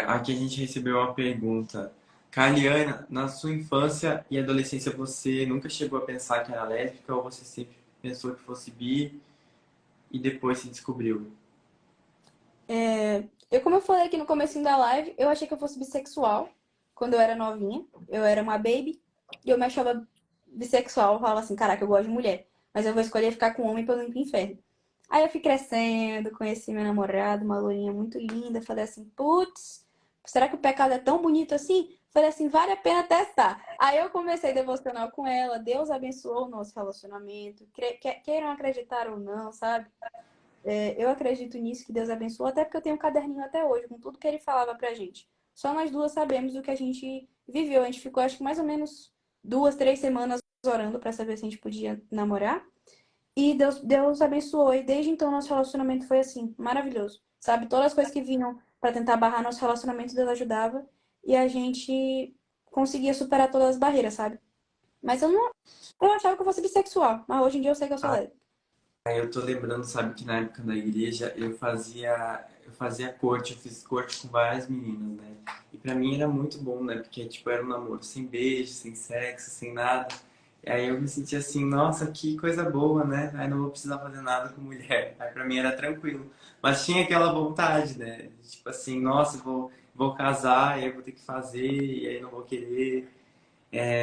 Aqui a gente recebeu uma pergunta. Kaliana, na sua infância e adolescência você nunca chegou a pensar que era lésbica ou você sempre pensou que fosse bi e depois se descobriu? Como eu falei aqui no comecinho da live, eu achei que eu fosse bissexual quando eu era novinha. Eu era uma baby e eu me achava bissexual. Eu falava assim, caraca, eu gosto de mulher, mas eu vou escolher ficar com homem pra eu não ir pro inferno. Aí eu fui crescendo, conheci meu namorado, uma lourinha muito linda. Falei assim, putz, será que o pecado é tão bonito assim? Falei assim, vale a pena testar. Aí eu comecei devocional com ela, Deus abençoou o nosso relacionamento, queiram acreditar ou não, sabe? Eu acredito nisso, que Deus abençoou, até porque eu tenho um caderninho até hoje, com tudo que ele falava pra gente. Só nós duas sabemos o que a gente viveu. A gente ficou, acho que mais ou menos 2, 3 semanas orando pra saber se a gente podia namorar. E Deus abençoou. E desde então, nosso relacionamento foi assim, maravilhoso. Sabe? Todas as coisas que vinham pra tentar barrar nosso relacionamento, Deus ajudava. E a gente conseguia superar todas as barreiras, sabe? Mas eu não. Eu achava que eu fosse bissexual. Mas hoje em dia eu sei que eu sou lésbica. Aí eu tô lembrando, sabe, que na época da igreja eu fazia corte, eu fiz corte com várias meninas, né? E pra mim era muito bom, né? Porque, tipo, era um namoro sem beijo, sem sexo, sem nada. E aí eu me sentia assim, nossa, que coisa boa, né? Aí não vou precisar fazer nada com mulher. Aí pra mim era tranquilo. Mas tinha aquela vontade, né? Tipo assim, nossa, vou casar, e aí vou ter que fazer, e aí não vou querer.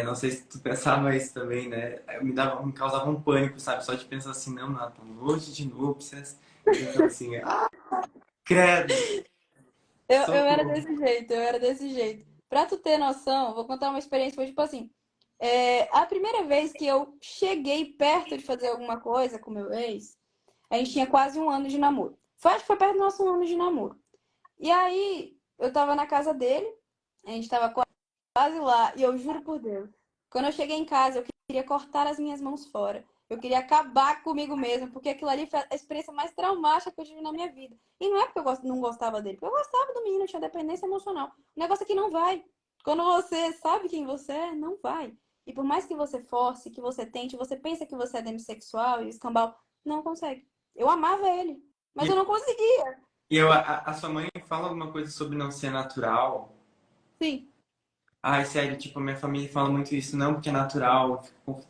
Não sei se tu pensava isso também, né? Me causava um pânico, sabe? Só de pensar assim, não, Nathan, hoje de núpcias. Eu pensava assim, credo, Eu era socorro. desse jeito, eu era desse jeito. Pra tu ter noção, vou contar uma experiência, foi tipo assim. A primeira vez que eu cheguei perto de fazer alguma coisa com meu ex, a gente tinha quase 1 ano de namoro. Acho que foi perto do nosso 1 ano de namoro. E aí, eu tava na casa dele, a gente tava quase lá, e eu juro por Deus, quando eu cheguei em casa, eu queria cortar as minhas mãos fora. Eu queria acabar comigo mesma, porque aquilo ali foi a experiência mais traumática que eu tive na minha vida. E não é porque eu não gostava dele, porque eu gostava do menino, eu tinha dependência emocional. O negócio é que não vai. Quando você sabe quem você é, não vai. E por mais que você force, que você tente, você pensa que você é demissexual e escambau, não consegue. Eu amava ele, mas eu E, não conseguia. a sua mãe fala alguma coisa sobre não ser natural? Sim. Ai, sério, tipo, a minha família fala muito isso, não porque é natural, fico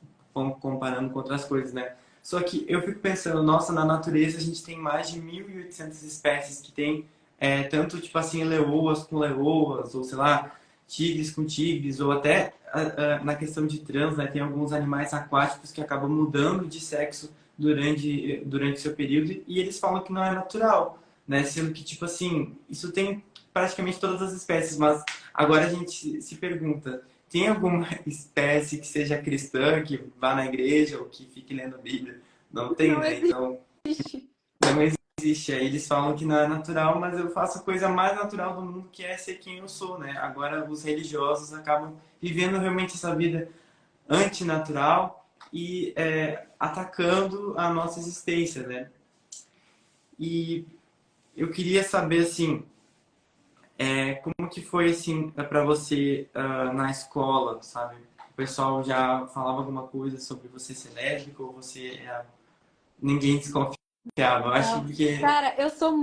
comparando com outras coisas, né? Só que eu fico pensando, nossa, na natureza a gente tem mais de 1.800 espécies que tem tanto, tipo assim, leoas com leoas, ou sei lá, tigres com tigres, ou até na questão de trans, né? Tem alguns animais aquáticos que acabam mudando de sexo durante seu período e eles falam que não é natural, né? Sendo que, tipo assim, isso tem praticamente todas as espécies, mas agora a gente se pergunta, tem alguma espécie que seja cristã, que vá na igreja ou que fique lendo a Bíblia? Não tem, Não né? Então, existe. não existe. Aí eles falam que não é natural, mas eu faço a coisa mais natural do mundo, que é ser quem eu sou, né? Agora, os religiosos acabam vivendo realmente essa vida antinatural e atacando a nossa existência, né? E eu queria saber, assim, como que foi assim para você na escola, sabe? O pessoal já falava alguma coisa sobre você ser lésbica ou você ninguém desconfiava? Eu acho Não. que Cara, eu sou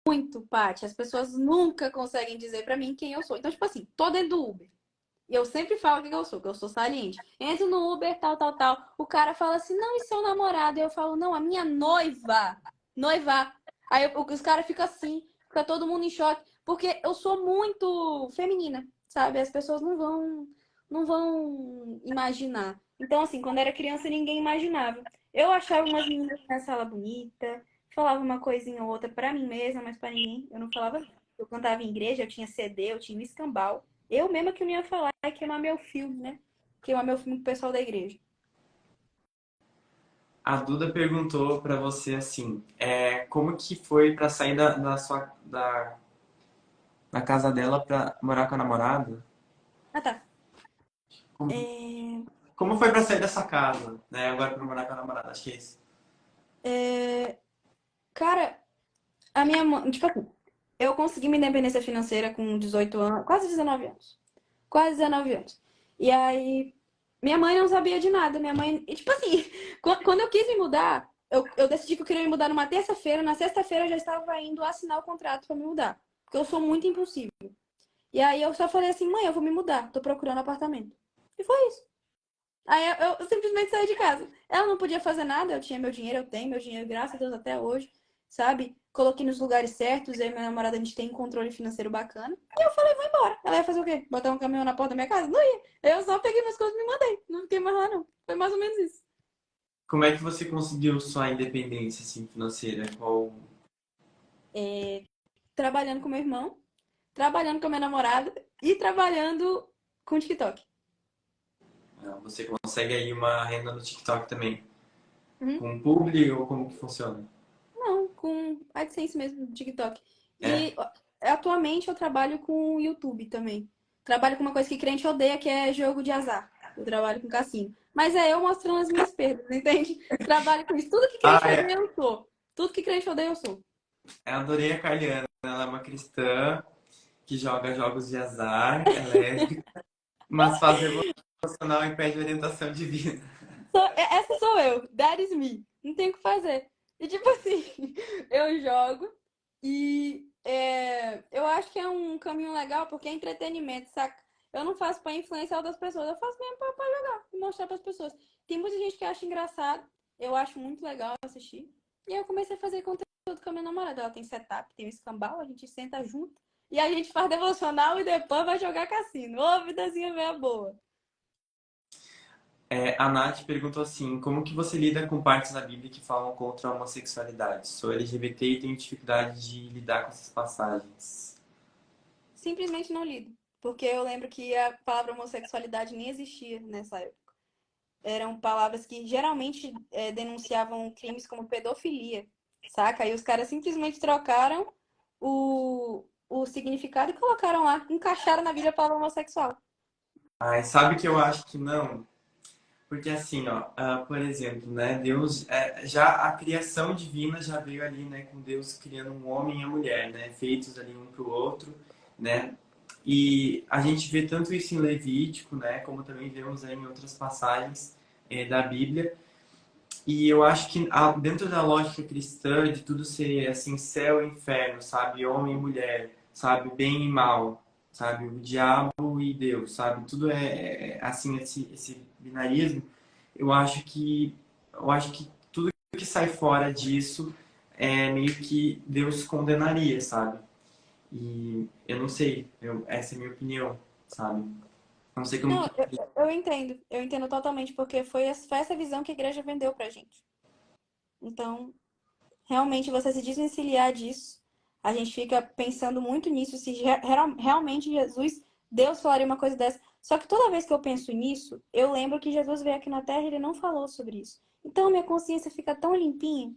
muito, Paty. As pessoas nunca conseguem dizer pra mim quem eu sou. Então, tipo assim, tô dentro do Uber. E eu sempre falo quem eu sou, que eu sou saliente. Entro no Uber, tal, tal, tal. O cara fala assim, não, e seu namorado? E eu falo, não, a minha noiva. Noiva. Aí os caras ficam assim, fica todo mundo em choque. Porque eu sou muito feminina, sabe? As pessoas não vão imaginar. Então, assim, quando era criança, ninguém imaginava. Eu achava umas meninas na sala bonita, falava uma coisinha ou outra pra mim mesma, mas pra ninguém eu não falava. Eu cantava em igreja, eu tinha CD, eu tinha um escambau. Eu mesma que não ia falar e queimar meu filme, né? Queimar meu filme com o pessoal da igreja. a Duda perguntou para você assim, como que foi para sair da casa dela para morar com a namorada? Ah, tá. Como, É, como foi para sair dessa casa, né? Agora para morar com a namorada, acho que é isso. Cara, a minha mãe, tipo assim, eu consegui minha independência financeira com 18 anos, quase 19 anos. Quase 19 anos. E aí, minha mãe não sabia de nada. Minha mãe, e, tipo assim, quando eu quis me mudar, eu decidi que eu queria me mudar numa terça-feira. Na sexta-feira eu já estava indo assinar o contrato pra me mudar. Porque eu sou muito impulsiva. E aí eu só falei assim, mãe, eu vou me mudar, tô procurando apartamento. E foi isso. Aí eu simplesmente saí de casa. Ela não podia fazer nada, eu tinha meu dinheiro, eu tenho meu dinheiro, graças a Deus, até hoje, sabe? Coloquei nos lugares certos, eu e minha namorada, a gente tem um controle financeiro bacana. E eu falei, vou embora. Ela ia fazer o quê? Botar um caminhão na porta da minha casa? Não ia. Eu só peguei minhas coisas e me mandei. Não fiquei mais lá, não. Foi mais ou menos isso. Como é que você conseguiu sua independência assim, financeira? Qual Trabalhando com meu irmão, trabalhando com a minha namorada e trabalhando. com TikTok. Você consegue aí uma renda no TikTok também? Uhum. Com publi ou como que funciona? Não, com AdSense mesmo, do TikTok. É. E atualmente eu trabalho com o YouTube também. Trabalho com uma coisa que crente odeia, que é jogo de azar. Eu trabalho com cassino. Mas é eu mostrando as minhas perdas, entende? Trabalho com isso. Tudo que Ah, crente é. odeia, eu sou. Tudo que crente odeia, eu sou. Eu adorei a Caliana. Ela é uma cristã que joga jogos de azar, é lésbica, mas faz devocional e pede orientação de vida. Essa sou eu. That is me. Não tem o que fazer. E tipo assim, eu jogo e eu acho que é um caminho legal porque é entretenimento, saca? Eu não faço pra influenciar outras pessoas, eu faço mesmo pra jogar e mostrar pras pessoas. Tem muita gente que acha engraçado, eu acho muito legal assistir. E eu comecei a fazer conteúdo com a minha namorada. Ela tem setup, tem um escambau, a gente senta junto e a gente faz devocional e depois vai jogar cassino. Ô, vidazinha meia boa. A Nath perguntou assim, como que você lida com partes da Bíblia que falam contra a homossexualidade? Sou LGBT e tenho dificuldade de lidar com essas passagens. Simplesmente não lido. Porque eu lembro que a palavra homossexualidade nem existia nessa época. Eram palavras que geralmente denunciavam crimes como pedofilia, saca? E os caras simplesmente trocaram o significado e colocaram lá, encaixaram na Bíblia a palavra homossexual. Ai, sabe que eu acho que não? Porque assim, ó, por exemplo, né, Deus, já a criação divina já veio ali, né, com Deus criando um homem e a mulher, né, feitos ali um para o outro, né, e a gente vê tanto isso em Levítico, né, como também vemos aí em outras passagens da Bíblia, e eu acho que dentro da lógica cristã de tudo ser assim, céu e inferno, sabe, homem e mulher, sabe, bem e mal, sabe, o diabo e Deus, sabe, tudo assim, esse binarismo. Eu acho que tudo que sai fora disso é meio que Deus condenaria, sabe? E eu não sei, essa é a minha opinião, sabe? Não sei como Não, que. eu entendo totalmente, porque foi essa visão que a igreja vendeu pra gente. Então, realmente, você se desvencilhar disso, a gente fica pensando muito nisso, se realmente Jesus, Deus falaria uma coisa dessa. Só que toda vez que eu penso nisso, eu lembro que Jesus veio aqui na Terra e ele não falou sobre isso. Então, minha consciência fica tão limpinha.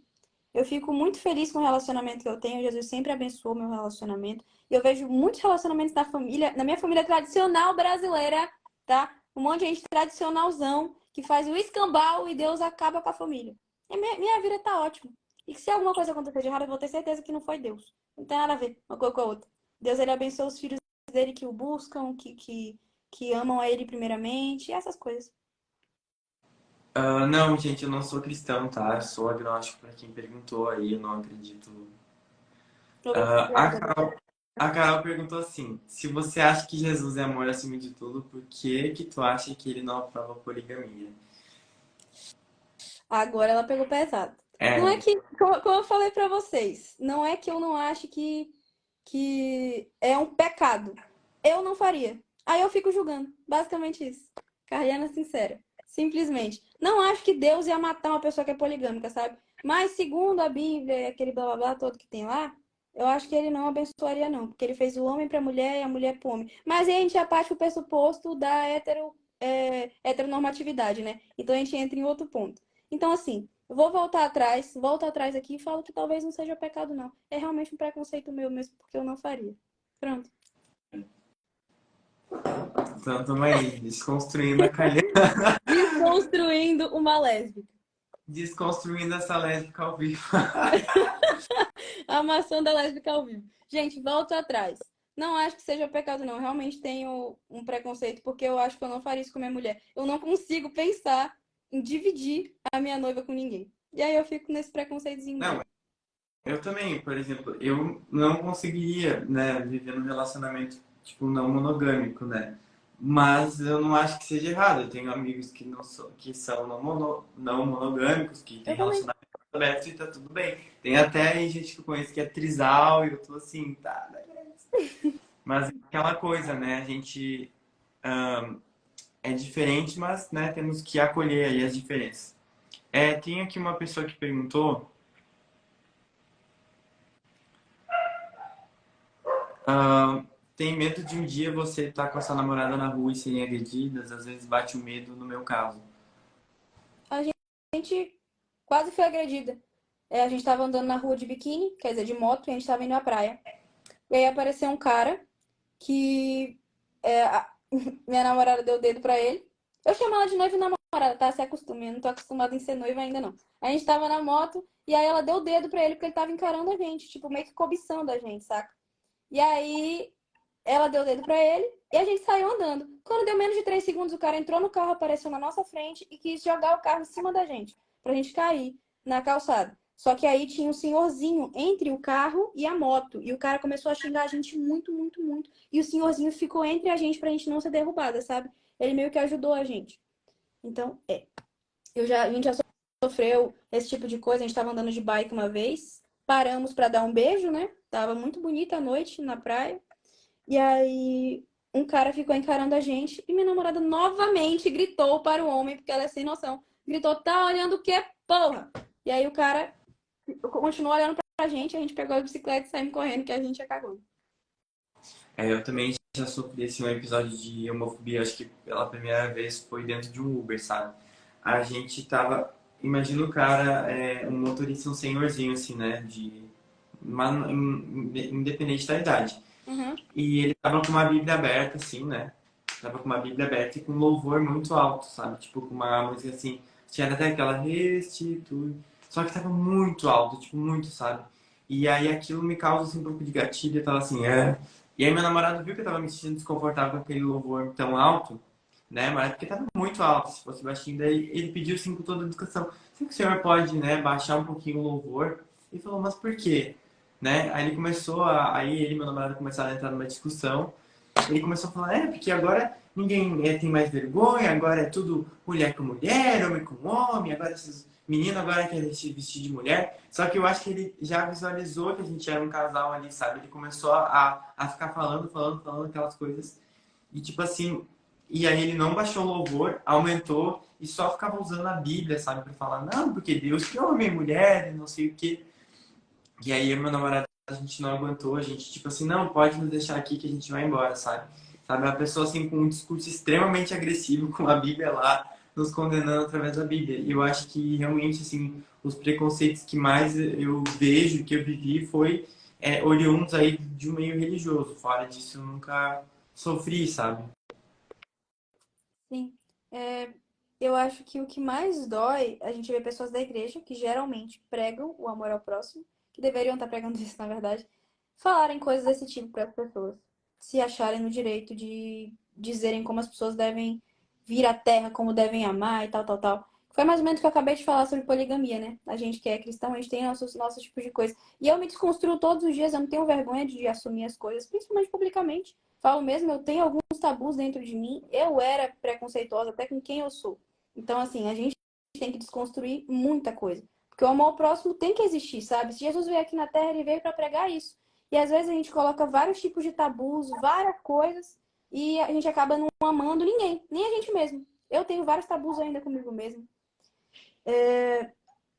Eu fico muito feliz com o relacionamento que eu tenho. Jesus sempre abençoou meu relacionamento. E eu vejo muitos relacionamentos na família, na minha família tradicional brasileira, tá? Um monte de gente tradicionalzão que faz o escambau e Deus acaba com a família. E minha vida tá ótima. E que se alguma coisa acontecer de errado, eu vou ter certeza que não foi Deus. Não tem nada a ver uma coisa com a outra. Deus, ele abençoa os filhos dele que o buscam, que amam a ele primeiramente, e essas coisas. Não, gente, eu não sou cristão, tá? Eu sou agnóstico, para quem perguntou aí, eu não acredito. A Obrigada, Deus. Carol, a Carol perguntou assim: se você acha que Jesus é amor acima de tudo, por que que tu acha que ele não aprova a poligamia? Agora ela pegou pesado. Não é É, que, como eu falei pra vocês, não é que eu não acho que é um pecado. Eu não faria. Aí eu fico julgando. Basicamente isso. Carriana sincera. Simplesmente. Não acho que Deus ia matar uma pessoa que é poligâmica, sabe? Mas segundo a Bíblia, aquele blá blá blá todo que tem lá, eu acho que ele não abençoaria, não. Porque ele fez o homem pra mulher e a mulher pro homem. Mas aí a gente já parte do pressuposto da heteronormatividade, né? Então a gente entra em outro ponto. Então, assim, eu vou volto atrás aqui e falo que talvez não seja pecado, não. É realmente um preconceito meu mesmo, porque eu não faria. Pronto. então estamos aí, desconstruindo a calhar, Desconstruindo uma lésbica. desconstruindo essa lésbica ao vivo. A maçã da lésbica ao vivo. Gente, volto atrás. Não acho que seja pecado, não. Realmente tenho um preconceito, porque eu acho que eu não faria isso com minha mulher. Eu não consigo pensar em dividir a minha noiva com ninguém. E aí eu fico nesse preconceitozinho Não, meu. eu também, por exemplo, eu não conseguiria, né, viver num relacionamento, tipo, não monogâmico, né? Mas eu não acho que seja errado. Eu tenho amigos que são não monogâmicos, que têm Eu também. relacionamento aberto e tá tudo bem. Tem até gente que eu conheço que é trisal e eu tô assim, tá, beleza. Mas é aquela coisa, né? A gente é diferente, mas, né, temos que acolher aí as diferenças. Tem aqui uma pessoa que perguntou. tem medo de um dia você estar com a sua namorada na rua e serem agredidas? Às vezes bate o medo no meu caso. A gente quase foi agredida. A gente tava andando na rua de biquíni, quer dizer, de moto, e a gente tava indo à praia. E aí apareceu um cara que minha namorada deu o dedo pra ele. Eu chamo ela de noiva e namorada, tá? Se acostume, eu não tô acostumada em ser noiva ainda não. A gente tava na moto e aí ela deu o dedo pra ele porque ele tava encarando a gente, tipo, meio que cobiçando a gente, saca? E aí ela deu o dedo pra ele e a gente saiu andando. Quando deu menos de 3 segundos, o cara entrou no carro, apareceu na nossa frente e quis jogar o carro em cima da gente, pra gente cair na calçada. Só que aí tinha um senhorzinho entre o carro e a moto. E o cara começou a xingar a gente muito, muito, muito. E o senhorzinho ficou entre a gente pra gente não ser derrubada, sabe? Ele meio que ajudou a gente. Então, a gente já sofreu esse tipo de coisa. A gente tava andando de bike uma vez. Paramos pra dar um beijo, né? Tava muito bonita a noite na praia. E aí um cara ficou encarando a gente e minha namorada novamente gritou para o homem, porque ela é sem noção. Gritou, tá olhando o quê, porra? E aí o cara continuou olhando pra gente, a gente pegou a bicicleta e saímos correndo, que a gente é cagona. Eu também já sofri assim, um episódio de homofobia, acho que pela primeira vez foi dentro de um Uber, sabe? A gente tava. Imagina o cara, um motorista, um senhorzinho, assim, né? Independente da idade. Uhum. E ele tava com uma Bíblia aberta, assim, né? Tava com uma Bíblia aberta e com um louvor muito alto, sabe? Tipo, com uma música assim. Tinha até aquela restitui. Só que tava muito alto, tipo, muito, sabe? E aí aquilo me causa assim, um pouco de gatilho. Eu tava assim, é. E aí meu namorado viu que eu tava me sentindo desconfortável com aquele louvor tão alto, né? Mas porque tava muito alto, se fosse baixinho. Daí ele pediu assim com toda a educação: será que o senhor pode, né, baixar um pouquinho o louvor? E falou, mas por quê? Né? Aí ele começou aí ele e meu namorado começaram a entrar numa discussão. Ele começou a falar, porque agora ninguém tem mais vergonha, agora é tudo mulher com mulher, homem com homem, agora esses meninos agora querem se vestir de mulher. Só que eu acho que ele já visualizou que a gente era um casal ali, sabe? Ele começou a ficar falando aquelas coisas. E tipo assim, e aí ele não baixou o louvor, aumentou e só ficava usando a Bíblia, sabe? Pra falar, não, porque Deus criou homem e mulher, e não sei o quê. E aí, meu namorado, a gente não aguentou, a gente, tipo assim, não, pode nos deixar aqui que a gente vai embora, sabe? Sabe, uma pessoa assim com um discurso extremamente agressivo, com a Bíblia lá, nos condenando através da Bíblia. E eu acho que realmente, assim, os preconceitos que mais eu vejo, que eu vivi, foi oriundos aí de um meio religioso. Fora disso, eu nunca sofri, sabe? Sim. É, eu acho que o que mais dói, a gente vê pessoas da igreja que geralmente pregam o amor ao próximo, que deveriam estar pregando isso, na verdade, falarem coisas desse tipo para as pessoas, se acharem no direito de dizerem como as pessoas devem vir à terra, como devem amar e tal, tal, tal. Foi mais ou menos o que eu acabei de falar sobre poligamia, né? A gente que é cristão, a gente tem nossos tipos de coisa. E eu me desconstruo todos os dias, eu não tenho vergonha de assumir as coisas, principalmente publicamente. Falo mesmo, eu tenho alguns tabus dentro de mim. Eu era preconceituosa até com quem eu sou. Então, assim, a gente tem que desconstruir muita coisa. Porque o amor ao próximo tem que existir, sabe? Se Jesus veio aqui na Terra, ele veio para pregar isso. E às vezes a gente coloca vários tipos de tabus, várias coisas, e a gente acaba não amando ninguém, nem a gente mesmo. Eu tenho vários tabus ainda comigo mesmo.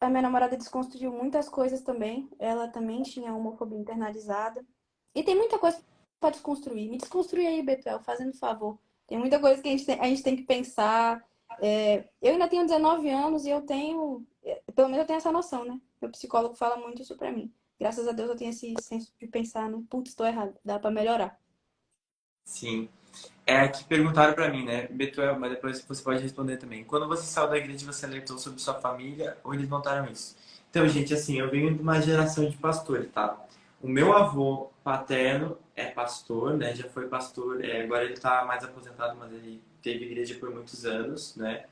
A minha namorada desconstruiu muitas coisas também. Ela também tinha homofobia internalizada. E tem muita coisa para desconstruir. Me desconstrui aí, Betuel, fazendo favor. Tem muita coisa que a gente tem que pensar. Eu ainda tenho 19 anos e eu tenho. Pelo menos eu tenho essa noção, né? Meu psicólogo fala muito isso pra mim. Graças a Deus eu tenho esse senso de pensar, no putz, estou errado. Dá pra melhorar. Sim. É que perguntaram pra mim, né, Betuel, mas depois você pode responder também. Quando você saiu da igreja, você alertou sobre sua família ou eles notaram isso? Então, gente, assim, eu venho de uma geração de pastores, tá? O meu avô paterno é pastor, né? Já foi pastor, agora ele tá mais aposentado, mas ele teve igreja por muitos anos, né?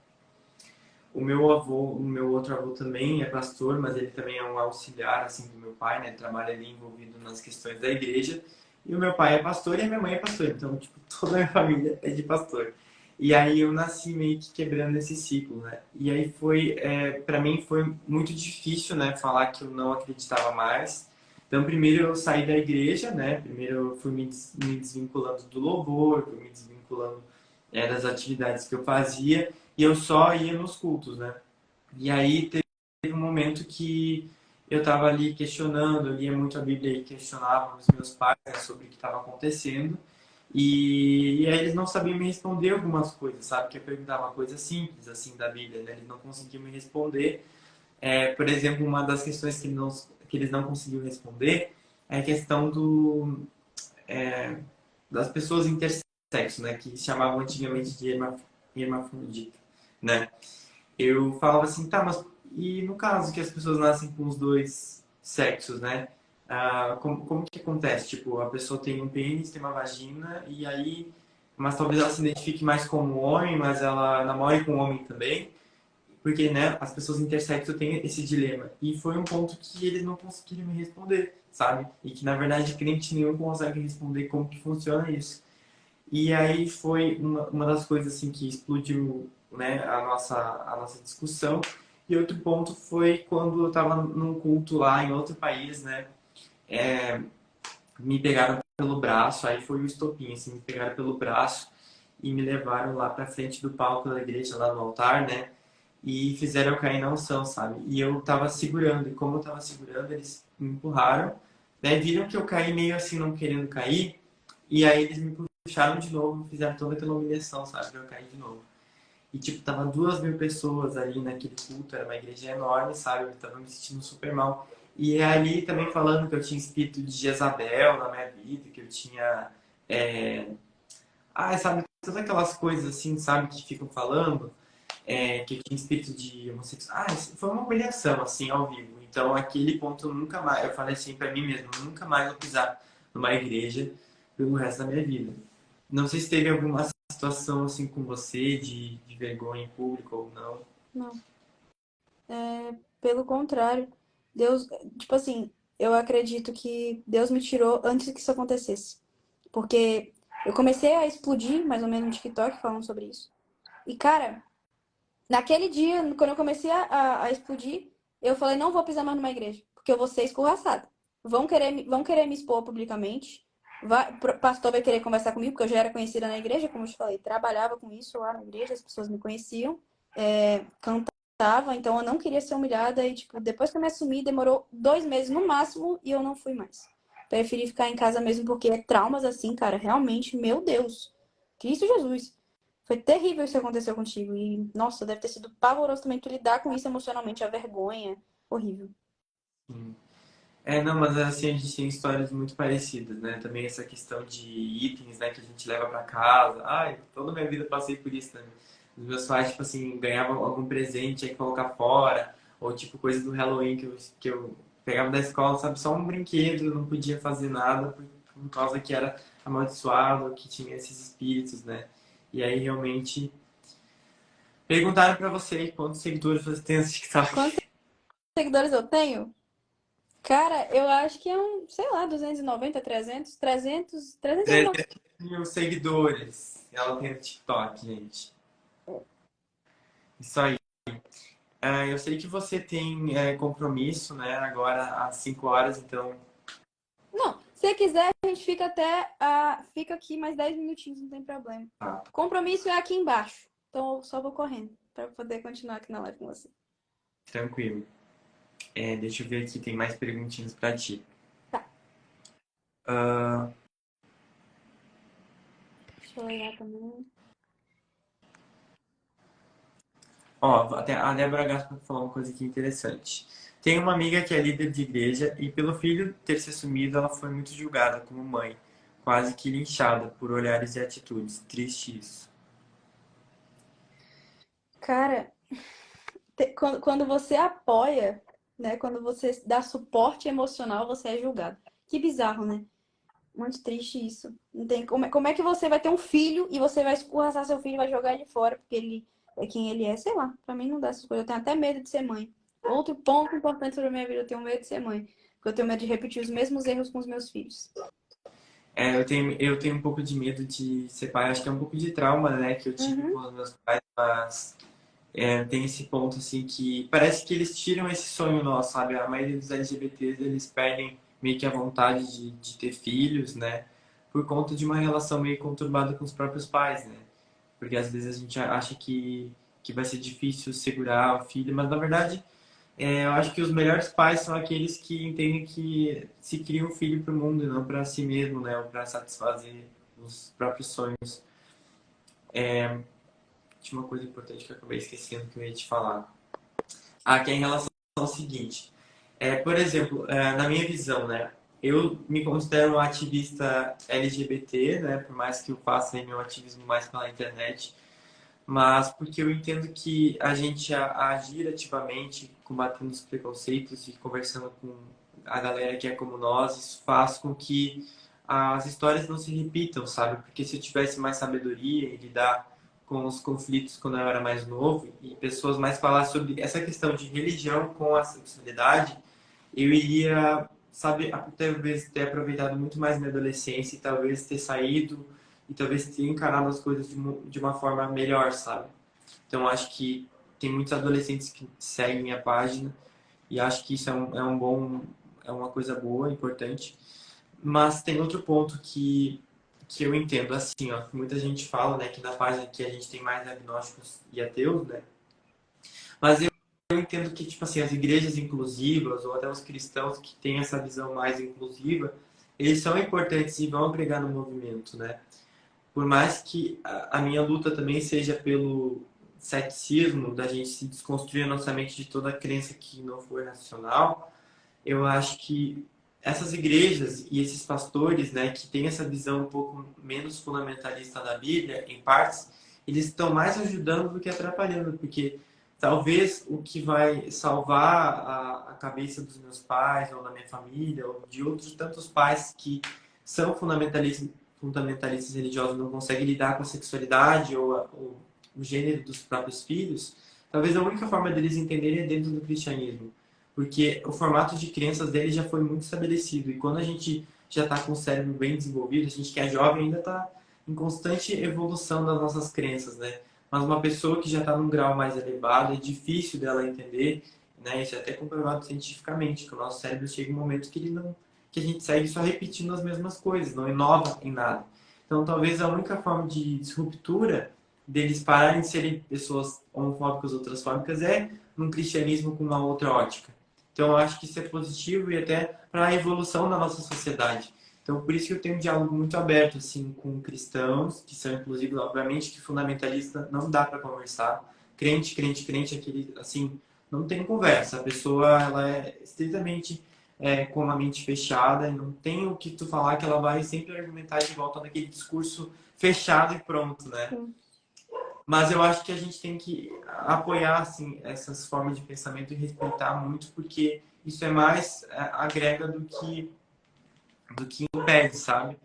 O meu outro avô também é pastor, mas ele também é um auxiliar, assim, do meu pai, né? Ele trabalha ali envolvido nas questões da igreja. E o meu pai é pastor e a minha mãe é pastor. Então, tipo, toda a minha família é de pastor. E aí eu nasci meio que quebrando esse ciclo, né? E aí para mim foi muito difícil, né? Falar que eu não acreditava mais. Então, primeiro eu saí da igreja, né? Primeiro eu fui me desvinculando do louvor, fui me desvinculando das atividades que eu fazia e eu só ia nos cultos, né? E aí teve um momento que eu estava ali questionando, eu lia muito a Bíblia e questionava os meus pais, né, sobre o que estava acontecendo. E aí eles não sabiam me responder algumas coisas, sabe? Que eu perguntava coisas simples, assim, da Bíblia, né? Eles não conseguiam me responder. Por exemplo, uma das questões que eles não conseguiam responder é a questão das pessoas intersexo, né? Que chamavam antigamente de hermafrodita, né? Eu falava assim, tá, mas e no caso que as pessoas nascem com os dois sexos, né? Como que acontece? Tipo, a pessoa tem um pênis, tem uma vagina, e aí, mas talvez ela se identifique mais como homem, mas ela namore com um homem também, porque, né, as pessoas intersexo têm esse dilema. E foi um ponto que eles não conseguiram me responder, sabe? E que, na verdade, crente nenhum consegue responder como que funciona isso. E aí foi uma das coisas assim que explodiu, né, a nossa discussão. E outro ponto foi quando eu estava num culto lá em outro país, né, me pegaram pelo braço, aí foi o estopim, assim, me pegaram pelo braço e me levaram lá pra frente do palco da igreja, lá no altar, né, e fizeram eu cair na unção, sabe? E eu tava segurando, e como eu tava segurando, eles me empurraram, né, viram que eu caí meio assim, não querendo cair, e aí eles me puxaram de novo, fizeram toda aquela humilhação, sabe? Pra eu cair de novo. E, tipo, tava 2.000 pessoas ali naquele culto, era uma igreja enorme, sabe? Eu tava me sentindo super mal. E ali também falando que eu tinha espírito de Jezabel na minha vida, que eu tinha. É... sabe? Todas aquelas coisas assim, sabe? Que ficam falando. Que eu tinha espírito de homossexual. Foi uma humilhação, assim, ao vivo. Então, aquele ponto eu nunca mais. Eu falei assim pra mim mesmo: nunca mais vou pisar numa igreja pelo resto da minha vida. Não sei se teve alguma situação assim com você de vergonha em público ou não. Não. Pelo contrário, Deus, tipo assim, eu acredito que Deus me tirou antes que isso acontecesse. Porque eu comecei a explodir, mais ou menos, no TikTok falando sobre isso. E, cara, naquele dia, quando eu comecei a explodir, eu falei, não vou pisar mais numa igreja, porque eu vou ser escorraçada. Vão querer me expor publicamente. O pastor vai querer conversar comigo, porque eu já era conhecida na igreja, como eu te falei, trabalhava com isso lá na igreja, as pessoas me conheciam, cantava, então eu não queria ser humilhada. E, tipo, depois que eu me assumi, demorou 2 meses no máximo e eu não fui mais. Preferi ficar em casa mesmo, porque traumas assim, cara, realmente, meu Deus. Cristo Jesus. Foi terrível isso que aconteceu contigo. E, nossa, deve ter sido pavoroso também tu lidar com isso emocionalmente, a vergonha. Horrível. Sim. Não, mas assim, a gente tem histórias muito parecidas, né? Também essa questão de itens, né, que a gente leva pra casa. Toda a minha vida eu passei por isso também. Os meus pais, tipo assim, ganhavam algum presente, tinha que colocar fora. Ou tipo, coisa do Halloween que eu pegava da escola, sabe? Só um brinquedo, eu não podia fazer nada por causa que era amaldiçoado, que tinha esses espíritos, né? E aí, realmente, perguntaram pra você quantos seguidores você tem no TikTok. Quantos seguidores eu tenho? Cara, eu acho que é sei lá, 290, 300, 300, 390. 300.000 seguidores ela tem no TikTok, gente. Isso aí. Eu sei que você tem compromisso, né? Agora às 5 horas, então. Não, se você quiser, a gente fica fica aqui mais 10 minutinhos, não tem problema. Tá, Compromisso é aqui embaixo. Então eu só vou correndo pra poder continuar aqui na live com você. tranquilo. Deixa eu ver aqui, tem mais perguntinhas pra ti. Tá, Ah, deixa eu olhar também. até a Débora Gaspa falou uma coisa aqui interessante. Tem uma amiga que é líder de igreja e pelo filho ter se assumido, ela foi muito julgada como mãe, quase que linchada por olhares e atitudes. Triste isso. Cara, quando você apoia, né? Quando você dá suporte emocional, você é julgado. Que bizarro, né? Muito triste isso. Não tem, como é que você vai ter um filho e você vai escorraçar seu filho e vai jogar ele fora porque ele é quem ele é? Sei lá, pra mim não dá essas coisas. Eu tenho até medo de ser mãe. Outro ponto importante sobre a minha vida, eu tenho medo de ser mãe. Porque eu tenho medo de repetir os mesmos erros com os meus filhos. Eu tenho um pouco de medo de ser pai. Acho que é um pouco de trauma, né, que eu tive com Uhum. os meus pais, mas tem esse ponto, assim, que parece que eles tiram esse sonho nosso, sabe? A maioria dos LGBTs, eles perdem meio que a vontade de ter filhos, né? Por conta de uma relação meio conturbada com os próprios pais, né? Porque às vezes a gente acha que vai ser difícil segurar o filho, mas na verdade Eu acho que os melhores pais são aqueles que entendem que se cria um filho para o mundo e não para si mesmo, né? Ou para satisfazer os próprios sonhos. Tinha uma coisa importante que eu acabei esquecendo que eu ia te falar. Que é em relação ao seguinte. Por exemplo, na minha visão, né? Eu me considero um ativista LGBT, né? Por mais que eu faça aí meu ativismo mais pela internet. Mas porque eu entendo que a gente agir ativamente, combatendo os preconceitos e conversando com a galera que é como nós, isso faz com que as histórias não se repitam, sabe? Porque se eu tivesse mais sabedoria e lidar com os conflitos quando eu era mais novo e pessoas mais falassem sobre essa questão de religião com a sexualidade, eu iria, sabe, talvez ter aproveitado muito mais minha adolescência e talvez ter saído e talvez ter encarado as coisas de uma forma melhor, sabe? Então acho que tem muitos adolescentes que seguem minha página e acho que isso é uma coisa boa, importante. Mas tem outro ponto que eu entendo, assim, ó, que muita gente fala, né, que na página que a gente tem mais agnósticos e ateus, né? Mas eu entendo que, tipo assim, as igrejas inclusivas ou até os cristãos que têm essa visão mais inclusiva, eles são importantes e vão agregar no movimento, né? Por mais que a minha luta também seja pelo ceticismo, da gente se desconstruir a nossa mente de toda crença que não for racional, eu acho que essas igrejas e esses pastores, né, que têm essa visão um pouco menos fundamentalista da Bíblia, em partes, eles estão mais ajudando do que atrapalhando, porque talvez o que vai salvar a cabeça dos meus pais, ou da minha família, ou de outros tantos pais que são fundamentalistas religiosos, não conseguem lidar com a sexualidade ou o gênero dos próprios filhos, talvez a única forma deles entenderem é dentro do cristianismo, porque o formato de crenças dele já foi muito estabelecido. E quando a gente já está com o cérebro bem desenvolvido, a gente que é jovem ainda está em constante evolução das nossas crenças, né? Mas uma pessoa que já está num grau mais elevado, é difícil dela entender, né? Isso é até comprovado cientificamente, que o nosso cérebro chega um momento que ele não, que a gente segue só repetindo as mesmas coisas, não inova em nada. Então, talvez a única forma de disruptura deles pararem de serem pessoas homofóbicas ou transfóbicas é num cristianismo com uma outra ótica. Então, eu acho que isso é positivo e até para a evolução da nossa sociedade. Então, por isso que eu tenho um diálogo muito aberto assim com cristãos, que são inclusive, obviamente, que fundamentalista não dá para conversar. Crente, crente, crente, aquele assim, não tem conversa. A pessoa ela é estritamente com a mente fechada e não tem o que tu falar que ela vai sempre argumentar de volta naquele discurso fechado e pronto, né? Sim. Mas eu acho que a gente tem que apoiar assim, essas formas de pensamento e respeitar muito, porque isso é mais agrega do que impede, sabe?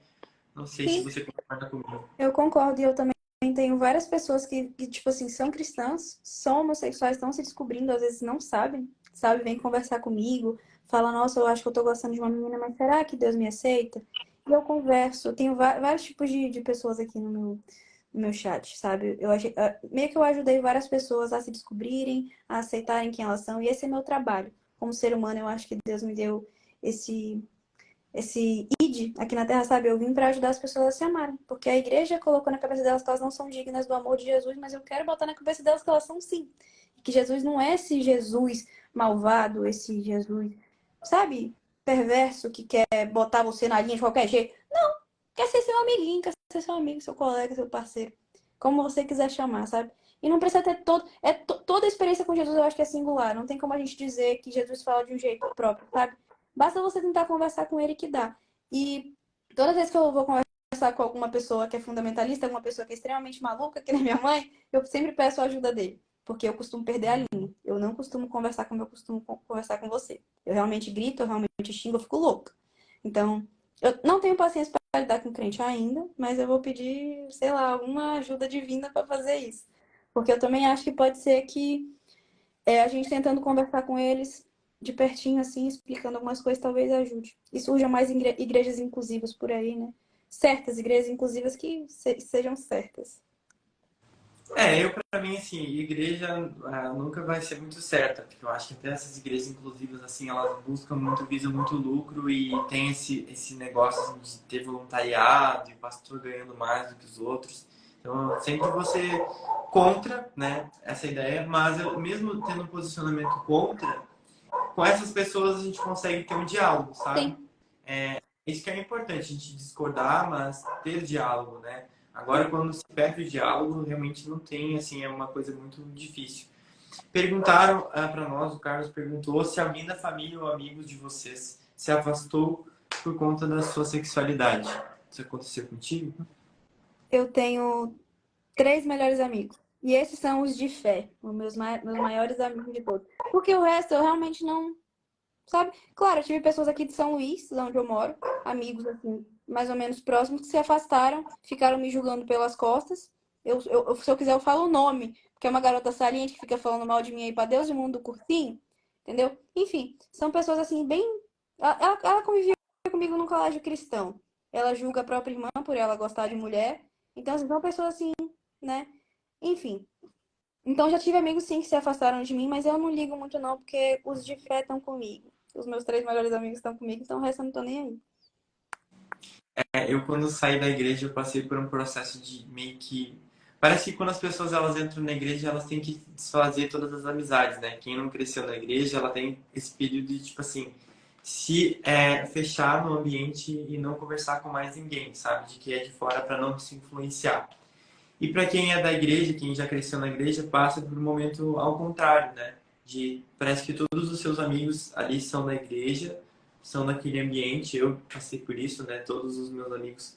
Não sei se Sim, você concorda comigo. eu concordo. E eu também tenho várias pessoas que, tipo assim, são cristãs, são homossexuais, estão se descobrindo, às vezes não sabem, sabe? Vem conversar comigo, fala, nossa, eu acho que eu tô gostando de uma menina, mas será que Deus me aceita? E eu converso. Eu tenho vários tipos de pessoas aqui no meu chat, sabe? Meio que eu ajudei várias pessoas a se descobrirem, a aceitarem quem elas são, e esse é meu trabalho. Como ser humano, eu acho que Deus me deu esse esse id aqui na Terra, sabe? Eu vim para ajudar as pessoas a se amarem. Porque a igreja colocou na cabeça delas que elas não são dignas do amor de Jesus, mas eu quero botar na cabeça delas que elas são sim. E que Jesus não é esse Jesus malvado, esse Jesus, sabe? Perverso, que quer botar você na linha de qualquer jeito. Não, quer ser seu amiguinho, quer ser seu amigo, seu colega, seu parceiro. Como você quiser chamar, sabe? E não precisa ter toda a experiência com Jesus, eu acho que é singular. Não tem como a gente dizer que Jesus fala de um jeito próprio, sabe? Basta você tentar conversar com ele que dá. E toda vez que eu vou conversar com alguma pessoa que é fundamentalista, alguma pessoa que é extremamente maluca, que nem minha mãe, eu sempre peço a ajuda dele. Porque eu costumo perder a linha. Eu não costumo conversar como eu costumo conversar com você. Eu realmente grito, eu realmente xingo, eu fico louca. Então, eu não tenho paciência para lidar com crente ainda, mas eu vou pedir, sei lá, alguma ajuda divina para fazer isso. Porque eu também acho que pode ser que a gente tentando conversar com eles de pertinho, assim, explicando algumas coisas, talvez ajude. E surja mais igrejas inclusivas por aí, né? Certas igrejas inclusivas que sejam certas. Eu para mim assim, igreja nunca vai ser muito certa, porque eu acho que até essas igrejas inclusivas assim, elas buscam muito, visam muito lucro e tem esse negócio assim, de ter voluntariado e pastor ganhando mais do que os outros. Então, eu sempre vou ser contra, né, essa ideia, mas eu mesmo tendo um posicionamento contra, com essas pessoas a gente consegue ter um diálogo, sabe? Sim. Isso que é importante, a gente discordar, mas ter diálogo, né? Agora, quando se perde o diálogo, realmente não tem, assim, é uma coisa muito difícil. Perguntaram para nós, o Carlos perguntou se alguém da família ou amigos de vocês se afastou por conta da sua sexualidade. Isso aconteceu contigo? Eu tenho 3 melhores amigos. E esses são os de fé, os meus maiores amigos de todos. Porque o resto eu realmente não, sabe? Claro, eu tive pessoas aqui de São Luís, onde eu moro, amigos assim, mais ou menos próximos, que se afastaram, ficaram me julgando pelas costas. Se eu quiser, eu falo o nome, porque é uma garota saliente que fica falando mal de mim aí pra Deus e mundo do cursinho, entendeu? Enfim, são pessoas assim, bem. Ela convivia comigo num colégio cristão. Ela julga a própria irmã por ela gostar de mulher. Então, assim, são pessoas assim, né? Enfim. Então já tive amigos sim que se afastaram de mim, mas eu não ligo muito não, porque os de fé estão comigo. Os meus 3 melhores amigos estão comigo, então o resto eu não tô nem aí. Eu, quando saí da igreja, eu passei por um processo de meio que... Parece que quando as pessoas elas entram na igreja, elas têm que desfazer todas as amizades, né? Quem não cresceu na igreja, ela tem esse período de, tipo assim, se fechar no ambiente e não conversar com mais ninguém, sabe? De que é de fora para não se influenciar. E para quem é da igreja, quem já cresceu na igreja, passa por um momento ao contrário, né? De parece que todos os seus amigos ali são da igreja, são daquele ambiente. Eu passei por isso, né? Todos os meus amigos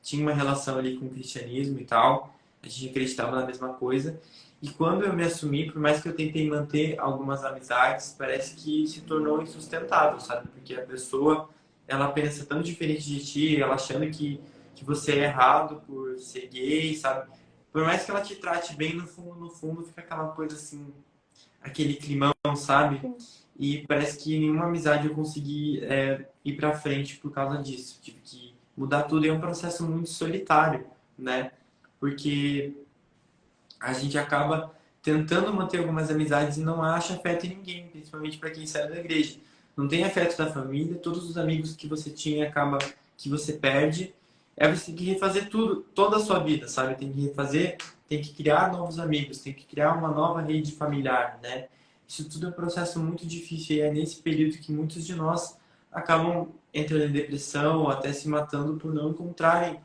tinham uma relação ali com o cristianismo e tal. A gente acreditava na mesma coisa. E quando eu me assumi, por mais que eu tentei manter algumas amizades, parece que se tornou insustentável, sabe? Porque a pessoa, ela pensa tão diferente de ti, ela achando que você é errado por ser gay, sabe? Por mais que ela te trate bem, no fundo fica aquela coisa assim, aquele climão, sabe? Sim. E parece que nenhuma amizade eu consegui ir pra frente por causa disso. Tive que mudar tudo e é um processo muito solitário, né? Porque a gente acaba tentando manter algumas amizades e não acha afeto em ninguém, principalmente para quem sai da igreja. Não tem afeto da família, todos os amigos que você tinha acaba que você perde. Você tem que refazer tudo, toda a sua vida, sabe? Tem que refazer, tem que criar novos amigos, tem que criar uma nova rede familiar, né? Isso tudo é um processo muito difícil e é nesse período que muitos de nós acabam entrando em depressão ou até se matando por não encontrarem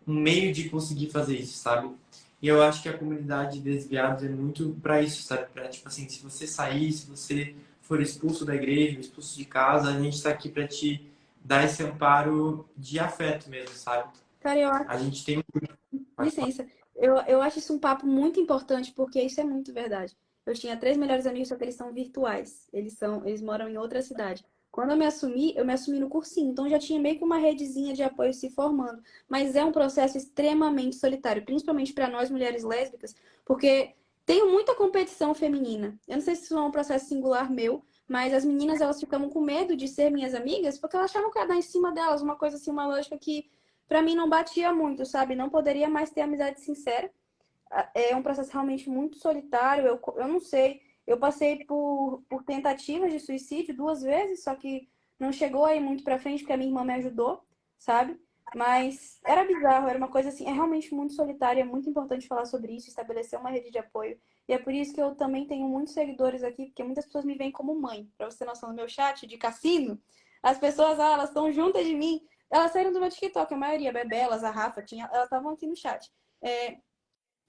um meio de conseguir fazer isso, sabe? E eu acho que a comunidade de desviados é muito para isso, sabe? Para tipo assim, se você sair, se você for expulso da igreja, expulso de casa, a gente está aqui para te dar esse amparo de afeto mesmo, sabe? Cara, eu A acho. gente tem um... Pode falar. Licença. Eu acho isso um papo muito importante, porque isso é muito verdade. Eu tinha 3 melhores amigos, só que eles são virtuais. Eles moram em outra cidade. Quando eu me assumi no cursinho, então já tinha meio que uma redezinha de apoio se formando. Mas é um processo extremamente solitário, principalmente para nós mulheres lésbicas, porque tem muita competição feminina. Eu não sei se isso é um processo singular meu, mas as meninas elas ficavam com medo de ser minhas amigas, porque elas achavam que ia dar em cima delas, uma coisa assim, uma lógica que pra mim não batia muito, sabe? Não poderia mais ter amizade sincera. É um processo realmente muito solitário. Eu não sei. Eu passei por tentativas de suicídio 2 vezes, só que não chegou aí muito pra frente porque a minha irmã me ajudou, sabe? Mas era bizarro, era uma coisa assim, é realmente muito solitário, é muito importante falar sobre isso, estabelecer uma rede de apoio. E é por isso que eu também tenho muitos seguidores aqui, porque muitas pessoas me veem como mãe. Pra você ter noção, no meu chat de cassino, as pessoas, elas estão juntas de mim. Elas saíram do meu TikTok, a maioria, a Bebelas, a Rafa, elas estavam aqui no chat. É,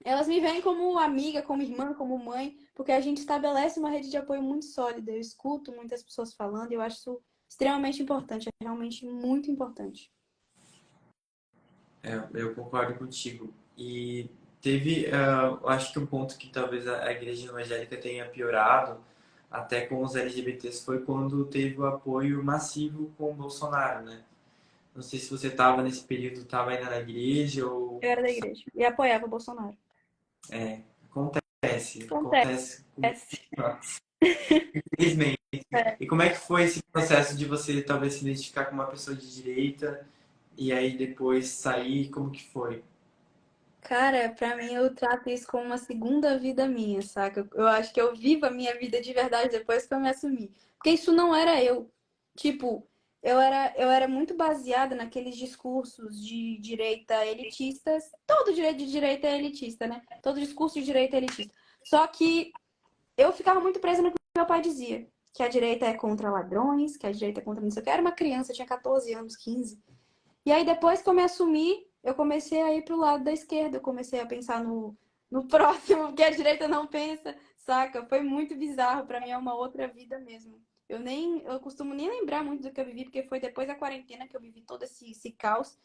elas me veem como amiga, como irmã, como mãe, porque a gente estabelece uma rede de apoio muito sólida. Eu escuto muitas pessoas falando e eu acho isso extremamente importante, é realmente muito importante. Eu concordo contigo. E teve, eu acho que um ponto que talvez a igreja evangélica tenha piorado, até com os LGBTs, foi quando teve o apoio massivo com o Bolsonaro, né? Não sei se você estava nesse período, estava ainda na igreja ou... Eu era da igreja e apoiava o Bolsonaro. É, acontece, Acontece. acontece com nós, infelizmente. E como é que foi esse processo de você talvez se identificar com uma pessoa de direita e aí depois sair? Como que foi? Cara, pra mim eu trato isso como uma segunda vida minha, saca? Eu acho que eu vivo a minha vida de verdade depois que eu me assumi. Porque isso não era eu. Tipo, eu era muito baseada naqueles discursos de direita elitistas. Todo direito de direita é elitista, né? Todo discurso de direita é elitista. Só que eu ficava muito presa no que meu pai dizia. que a direita é contra ladrões, que a direita é contra não sei o que. Eu era uma criança, eu tinha 14 anos, 15. E aí, depois que eu me assumi, eu comecei a ir pro lado da esquerda. Eu comecei a pensar no próximo, que a direita não pensa, saca? Foi muito bizarro. Pra mim é uma outra vida mesmo. Eu costumo nem lembrar muito do que eu vivi, porque foi depois da quarentena que eu vivi todo esse caos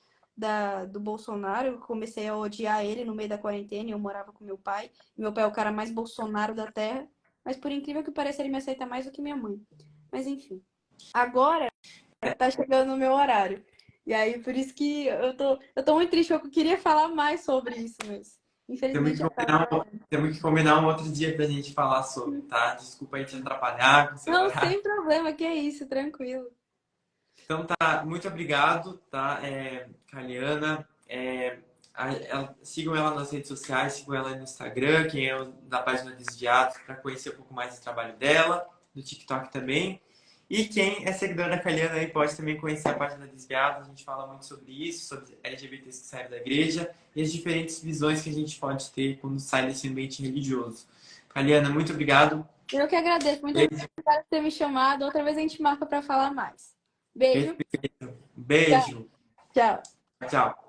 do Bolsonaro. Eu comecei a odiar ele no meio da quarentena e eu morava com meu pai. Meu pai é o cara mais Bolsonaro da Terra. Mas por incrível que pareça, ele me aceita mais do que minha mãe. Mas enfim. Agora tá chegando no meu horário. E aí, por isso que eu tô muito triste, eu queria falar mais sobre isso, mas Temos infelizmente que já tá. temos que combinar um outro dia pra gente falar sobre, tá? Desculpa aí te atrapalhar com o seu Não, horário. sem problema, que é isso, tranquilo. Então tá, muito obrigado, tá, Kaliana. Sigam ela nas redes sociais, sigam ela no Instagram, quem é da página Desviados, para conhecer um pouco mais do trabalho dela, no TikTok também. E quem é seguidor da Kaliana aí pode também conhecer a página Desviados, a gente fala muito sobre isso, sobre LGBTs que saem da igreja e as diferentes visões que a gente pode ter quando sai desse ambiente religioso. Kaliana, muito obrigado. Eu que agradeço, muito Beijo. obrigada por ter me chamado. Outra vez a gente marca para falar mais. Beijo, Perfeito. Beijo. tchau. Tchau.